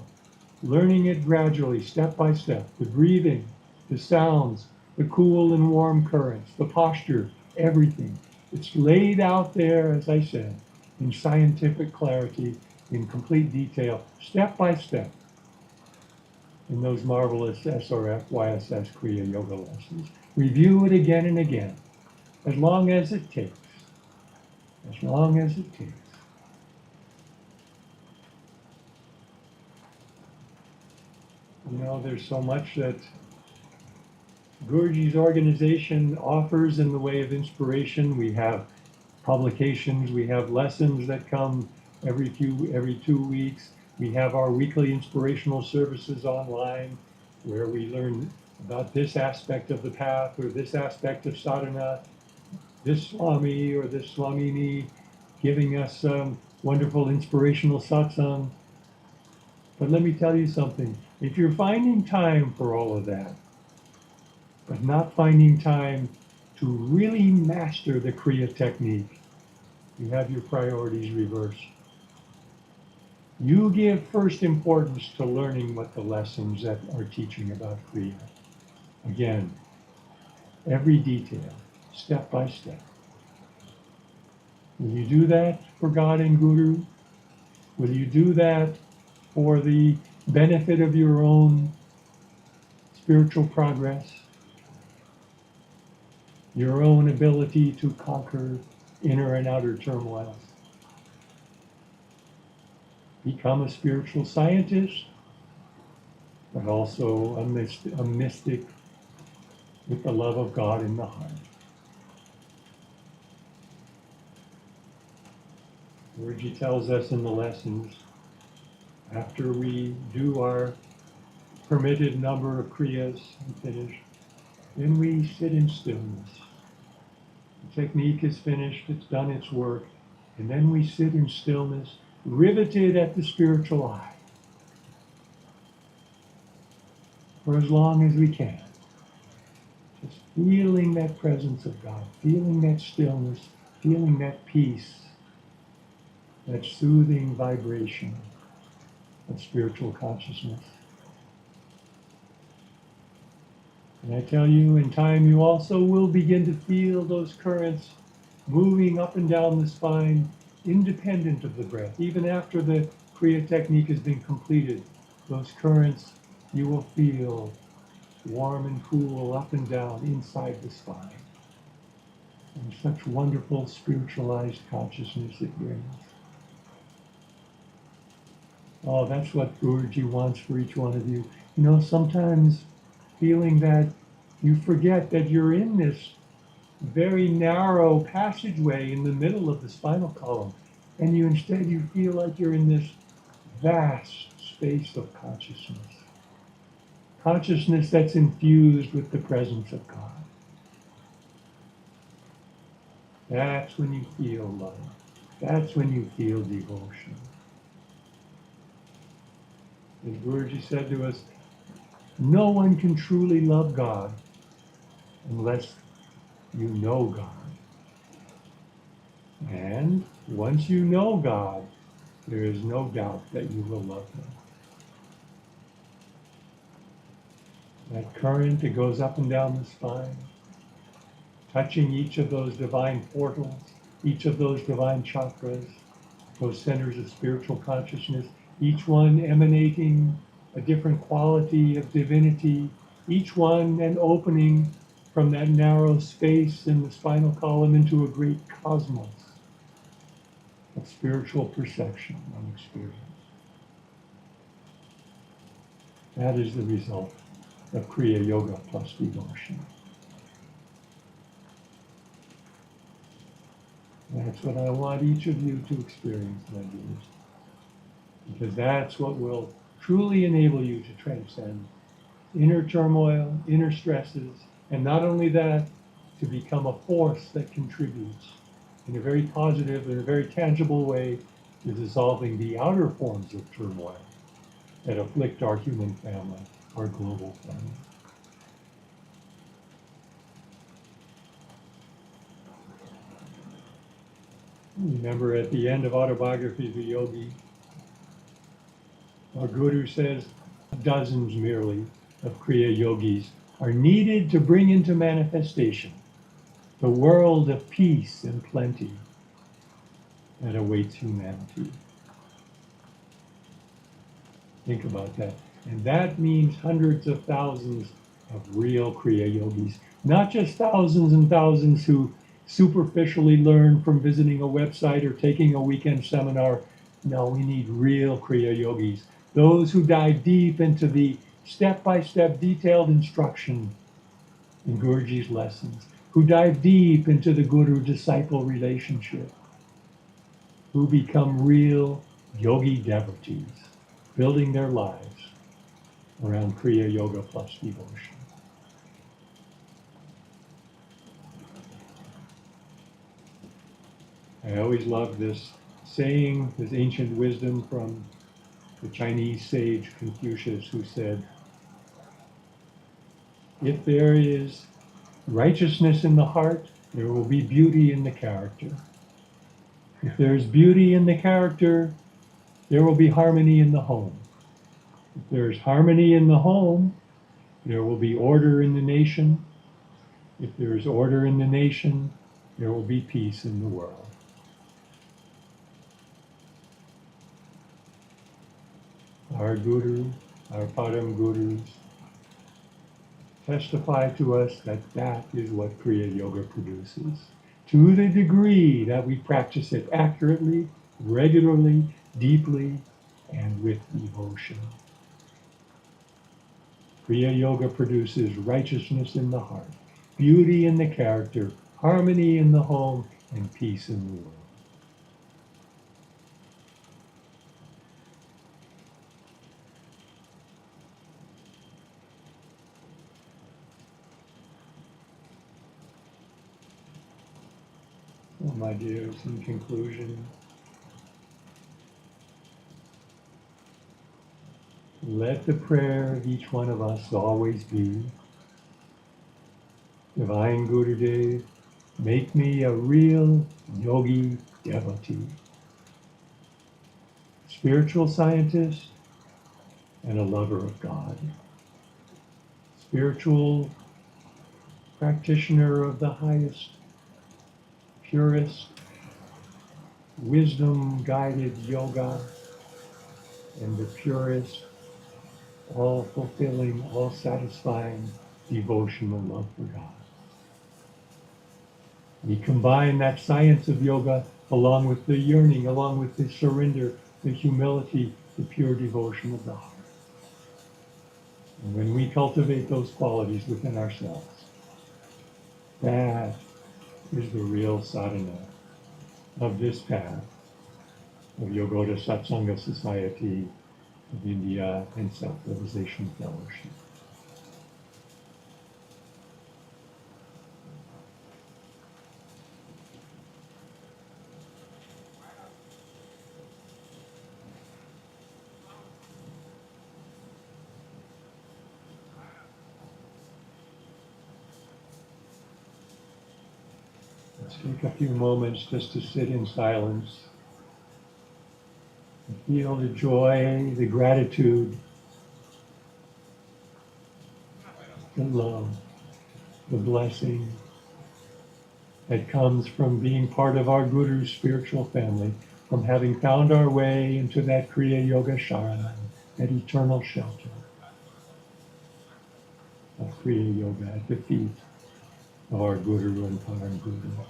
learning it gradually, step by step, the breathing, the sounds, the cool and warm currents, the posture, everything. It's laid out there, as I said, in scientific clarity, in complete detail, step by step, in those marvelous SRF, YSS Kriya Yoga lessons. Review it again and again, as long as it takes. As long as it takes. You know, there's so much that Guruji's organization offers in the way of inspiration. We have publications, we have lessons that come every 2 weeks. We have our weekly inspirational services online where we learn about this aspect of the path or this aspect of sadhana, this Swami or this Swamini giving us some wonderful inspirational satsang. But let me tell you something. If you're finding time for all of that, but not finding time to really master the Kriya technique, you have your priorities reversed. You give first importance to learning what the lessons that are teaching about Kriya. Again, every detail, step by step. Will you do that for God and Guru? Will you do that for the benefit of your own spiritual progress? Your own ability to conquer inner and outer turmoils? Become a spiritual scientist, but also a mystic with the love of God in the heart. Guruji tells us in the lessons, after we do our permitted number of kriyas and finish, then we sit in stillness. The technique is finished, it's done its work, and then we sit in stillness, riveted at the spiritual eye for as long as we can. Just feeling that presence of God, feeling that stillness, feeling that peace, that soothing vibration of spiritual consciousness. And I tell you, in time you also will begin to feel those currents moving up and down the spine, independent of the breath. Even after the Kriya technique has been completed, those currents you will feel warm and cool up and down inside the spine. And such wonderful spiritualized consciousness it brings. Oh, that's what Guruji wants for each one of you. You know, sometimes feeling that you forget that you're in this very narrow passageway in the middle of the spinal column, and you feel like you're in this vast space of consciousness. Consciousness that's infused with the presence of God. That's when you feel love. That's when you feel devotion. As Guruji said to us, no one can truly love God unless you know God. And once you know God, there is no doubt that you will love Him. That current that goes up and down the spine, touching each of those divine portals, each of those divine chakras, those centers of spiritual consciousness, each one emanating a different quality of divinity, each one an opening from that narrow space in the spinal column into a great cosmos of spiritual perception and experience. That is the result of Kriya Yoga plus devotion. That's what I want each of you to experience, my dears, because that's what will truly enable you to transcend inner turmoil, inner stresses, and not only that, to become a force that contributes in a very positive and a very tangible way to dissolving the outer forms of turmoil that afflict our human family, our global family. Remember, at the end of Autobiography of a Yogi, our Guru says dozens merely of Kriya Yogis are needed to bring into manifestation the world of peace and plenty that awaits humanity. Think about that. And that means hundreds of thousands of real Kriya Yogis, not just thousands and thousands who superficially learn from visiting a website or taking a weekend seminar. No, we need real Kriya Yogis, those who dive deep into the step-by-step detailed instruction in Guruji's lessons, who dive deep into the Guru-disciple relationship, who become real yogi devotees, building their lives around Kriya Yoga plus devotion. I always love this saying, this ancient wisdom from the Chinese sage Confucius, who said, if there is righteousness in the heart, there will be beauty in the character. If there is beauty in the character, there will be harmony in the home. If there is harmony in the home, there will be order in the nation. If there is order in the nation, there will be peace in the world. Our Guru, our Param Gurus, testify to us that that is what Kriya Yoga produces. To the degree that we practice it accurately, regularly, deeply, and with devotion. Kriya Yoga produces righteousness in the heart, beauty in the character, harmony in the home, and peace in the world. Well, my dears, in conclusion, let the prayer of each one of us always be, Divine Gurudev, make me a real yogi devotee, spiritual scientist, and a lover of God, spiritual practitioner of the highest, purest, wisdom-guided yoga, and the purest, all-fulfilling, all-satisfying devotional love for God. We combine that science of yoga along with the yearning, along with the surrender, the humility, the pure devotion of the heart. And when we cultivate those qualities within ourselves, that is the real sadhana of this path of Yogoda Satsanga Society of India and Self-Realization Fellowship. Let's take a few moments just to sit in silence and feel the joy, the gratitude, the love, the blessing that comes from being part of our Guru's spiritual family, from having found our way into that Kriya Yoga Sharana, that eternal shelter of Kriya Yoga at the feet of our Guru and Param Gurus.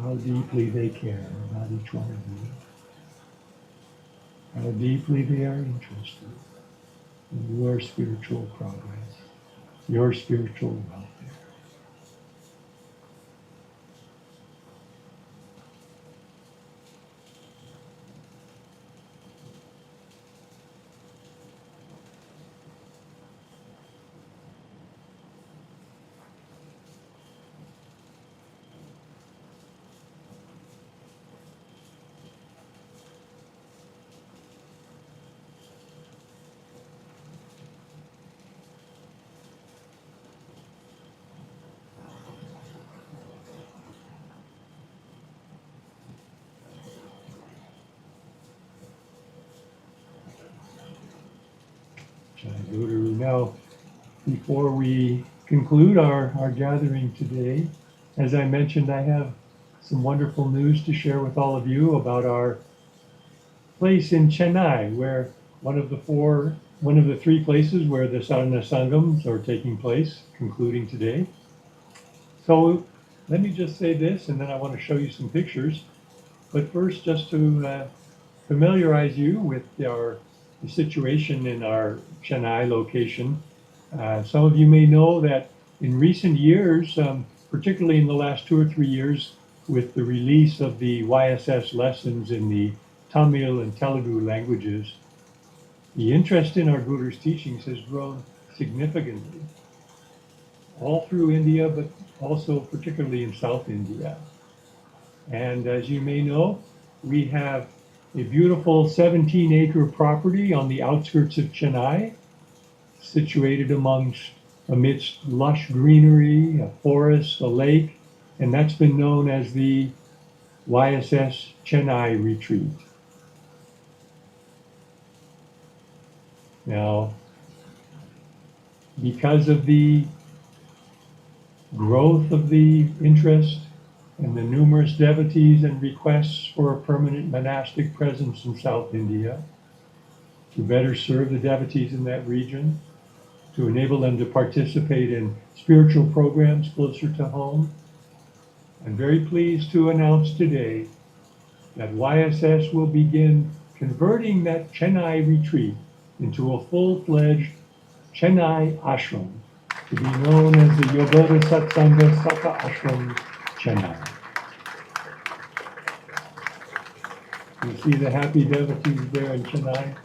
How deeply they care about each one of you. How deeply they are interested in your spiritual progress, your spiritual welfare. Guru. Now, before we conclude our gathering today, as I mentioned, I have some wonderful news to share with all of you about our place in Chennai, where one of the three places where the sadhana sangams are taking place, concluding today. So let me just say this, and then I want to show you some pictures. But first, just to familiarize you with the situation in our Chennai location. Some of you may know that in recent years, particularly in the last 2 or 3 years, with the release of the YSS lessons in the Tamil and Telugu languages, the interest in our Guru's teachings has grown significantly, all through India, but also particularly in South India. And as you may know, we have a beautiful 17-acre property on the outskirts of Chennai, situated amidst lush greenery, a forest, a lake, and that's been known as the YSS Chennai Retreat. Now, because of the growth of the interest and the numerous devotees and requests for a permanent monastic presence in South India, to better serve the devotees in that region, to enable them to participate in spiritual programs closer to home, I'm very pleased to announce today that YSS will begin converting that Chennai retreat into a full-fledged Chennai ashram, to be known as the Yogoda Satsanga Saka Ashram Chennai. You see the happy devotees there in Chennai.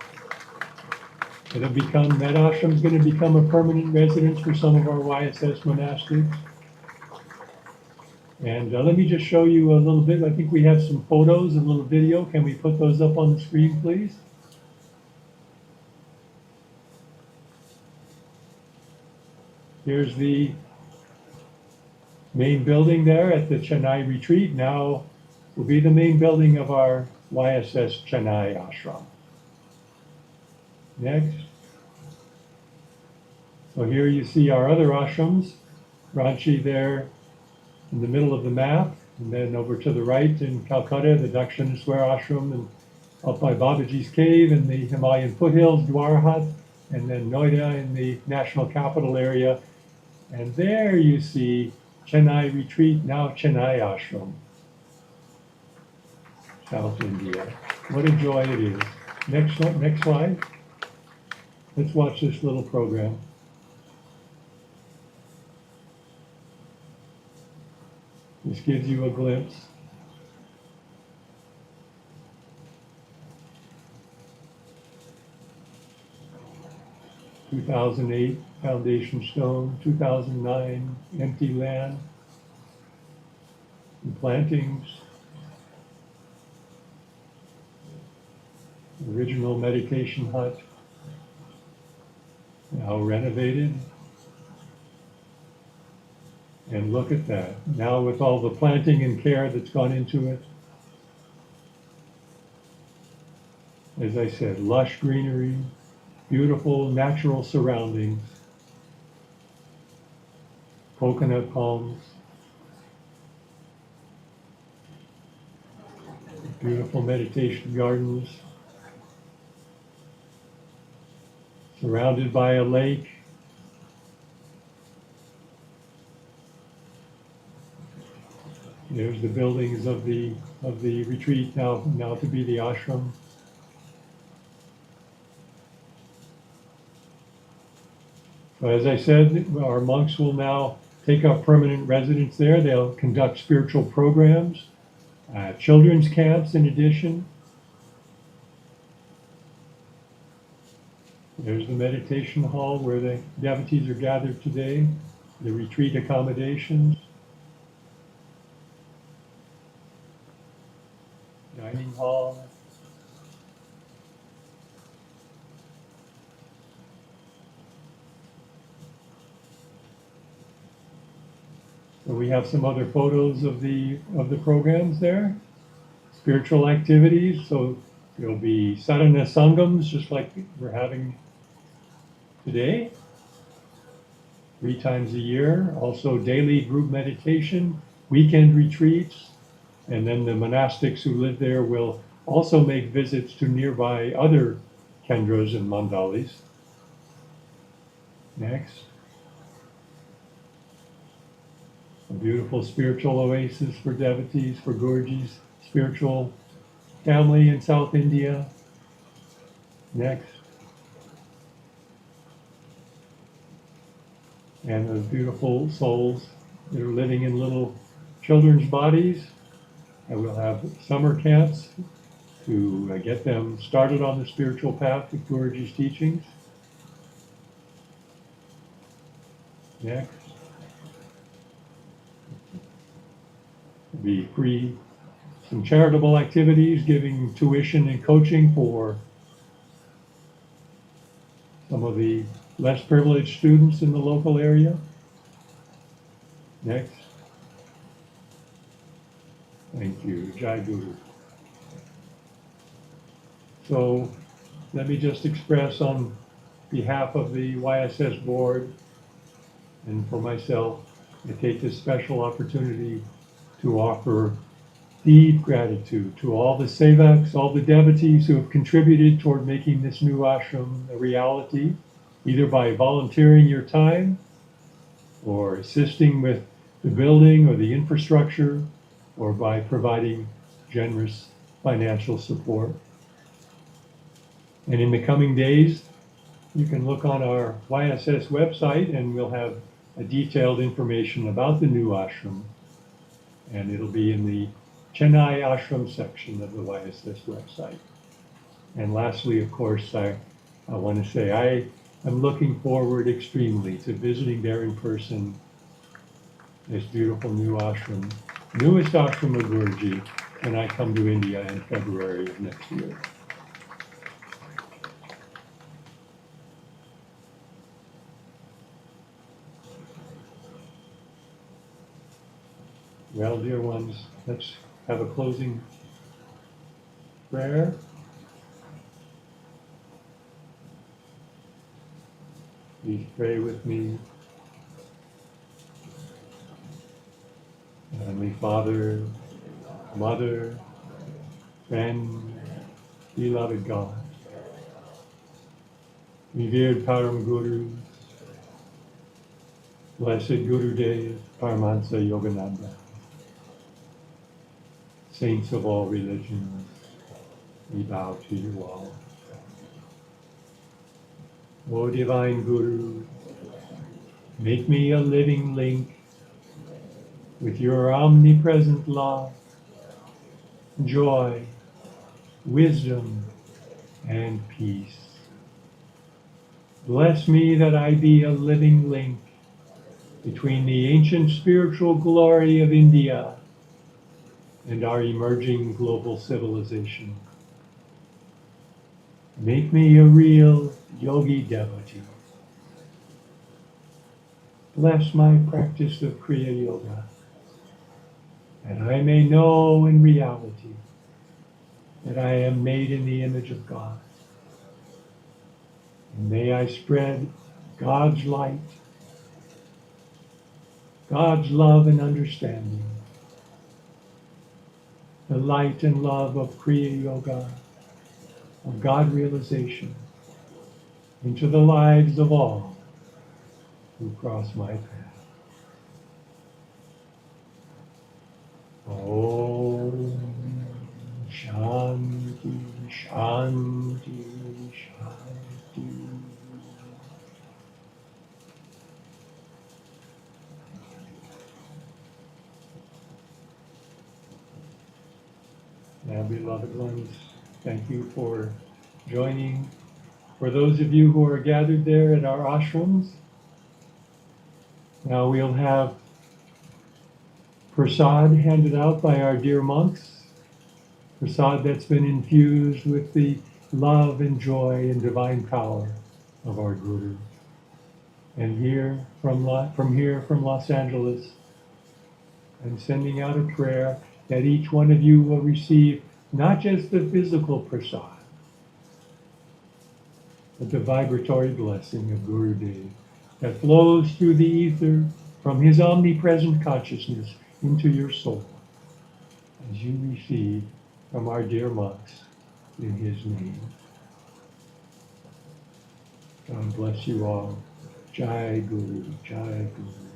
That ashram is going to become a permanent residence for some of our YSS monastics. And let me just show you a little bit. I think we have some photos and a little video. Can we put those up on the screen, please? Here's the main building there at the Chennai retreat. Now will be the main building of our YSS Chennai ashram. Next. So here you see our other ashrams. Ranchi there in the middle of the map, and then over to the right in Calcutta, the Dakshineswar ashram, and up by Babaji's cave in the Himalayan foothills, Dwarhat, and then Noida in the national capital area. And there you see Chennai retreat, now Chennai ashram, South India. What a joy it is. Next slide. Let's watch this little program. This gives you a glimpse. (2008) foundation stone, 2009 empty land and plantings. Original meditation hut, now renovated. And look at that. Now with all the planting and care that's gone into it. As I said, lush greenery, beautiful natural surroundings, coconut palms, beautiful meditation gardens, surrounded by a lake. There's the buildings of the retreat, now to be the ashram. So as I said, our monks will now take up permanent residence there. They'll conduct spiritual programs, children's camps in addition. There's the meditation hall where the devotees are gathered today, the retreat accommodations. Dining hall. So we have some other photos of the programs there. Spiritual activities. So there'll be sadhana sangams, just like we're having today, 3 times a year. Also daily group meditation, weekend retreats. And then the monastics who live there will also make visits to nearby other kendras and mandalis. Next. A beautiful spiritual oasis for devotees, for Guruji's spiritual family in South India. Next. And those beautiful souls that are living in little children's bodies. And we'll have summer camps to get them started on the spiritual path with Guruji's teachings. Next. be free, some charitable activities, giving tuition and coaching for some of the less privileged students in the local area. Next. Thank you, Jai Guru. So let me just express on behalf of the YSS board and for myself, I take this special opportunity to offer deep gratitude to all the sevaks, all the devotees who have contributed toward making this new ashram a reality, either by volunteering your time or assisting with the building or the infrastructure or by providing generous financial support. And in the coming days, you can look on our YSS website and we'll have a detailed information about the new ashram. And it'll be in the Chennai ashram section of the YSS website. And lastly, of course, I want to say I am looking forward extremely to visiting there in person this beautiful new ashram, newest ashram of Guruji, when I come to India in February of next year. Well, dear ones, let's have a closing prayer. Please pray with me. Heavenly Father, Mother, friend, beloved God, revered Param Guru, blessed Gurudev, Paramahansa Yogananda, saints of all religions, we bow to you all. O Divine Guru, make me a living link with your omnipresent love, joy, wisdom, and peace. Bless me that I be a living link between the ancient spiritual glory of India and our emerging global civilization. Make me a real yogi devotee. Bless my practice of Kriya Yoga, that I may know in reality that I am made in the image of God. And may I spread God's light, God's love and understanding, the light and love of Kriya Yoga, of God realization, into the lives of all who cross my path. Om Shanti, Shanti, Shanti. Now, beloved ones, thank you for joining. For those of you who are gathered there at our ashrams, now we'll have prasad handed out by our dear monks, prasad that's been infused with the love and joy and divine power of our Guru. And here from Los Angeles, I'm sending out a prayer that each one of you will receive not just the physical prasad, but the vibratory blessing of Gurudev that flows through the ether from his omnipresent consciousness into your soul as you receive from our dear monks in his name. God bless you all. Jai Guru, Jai Guru.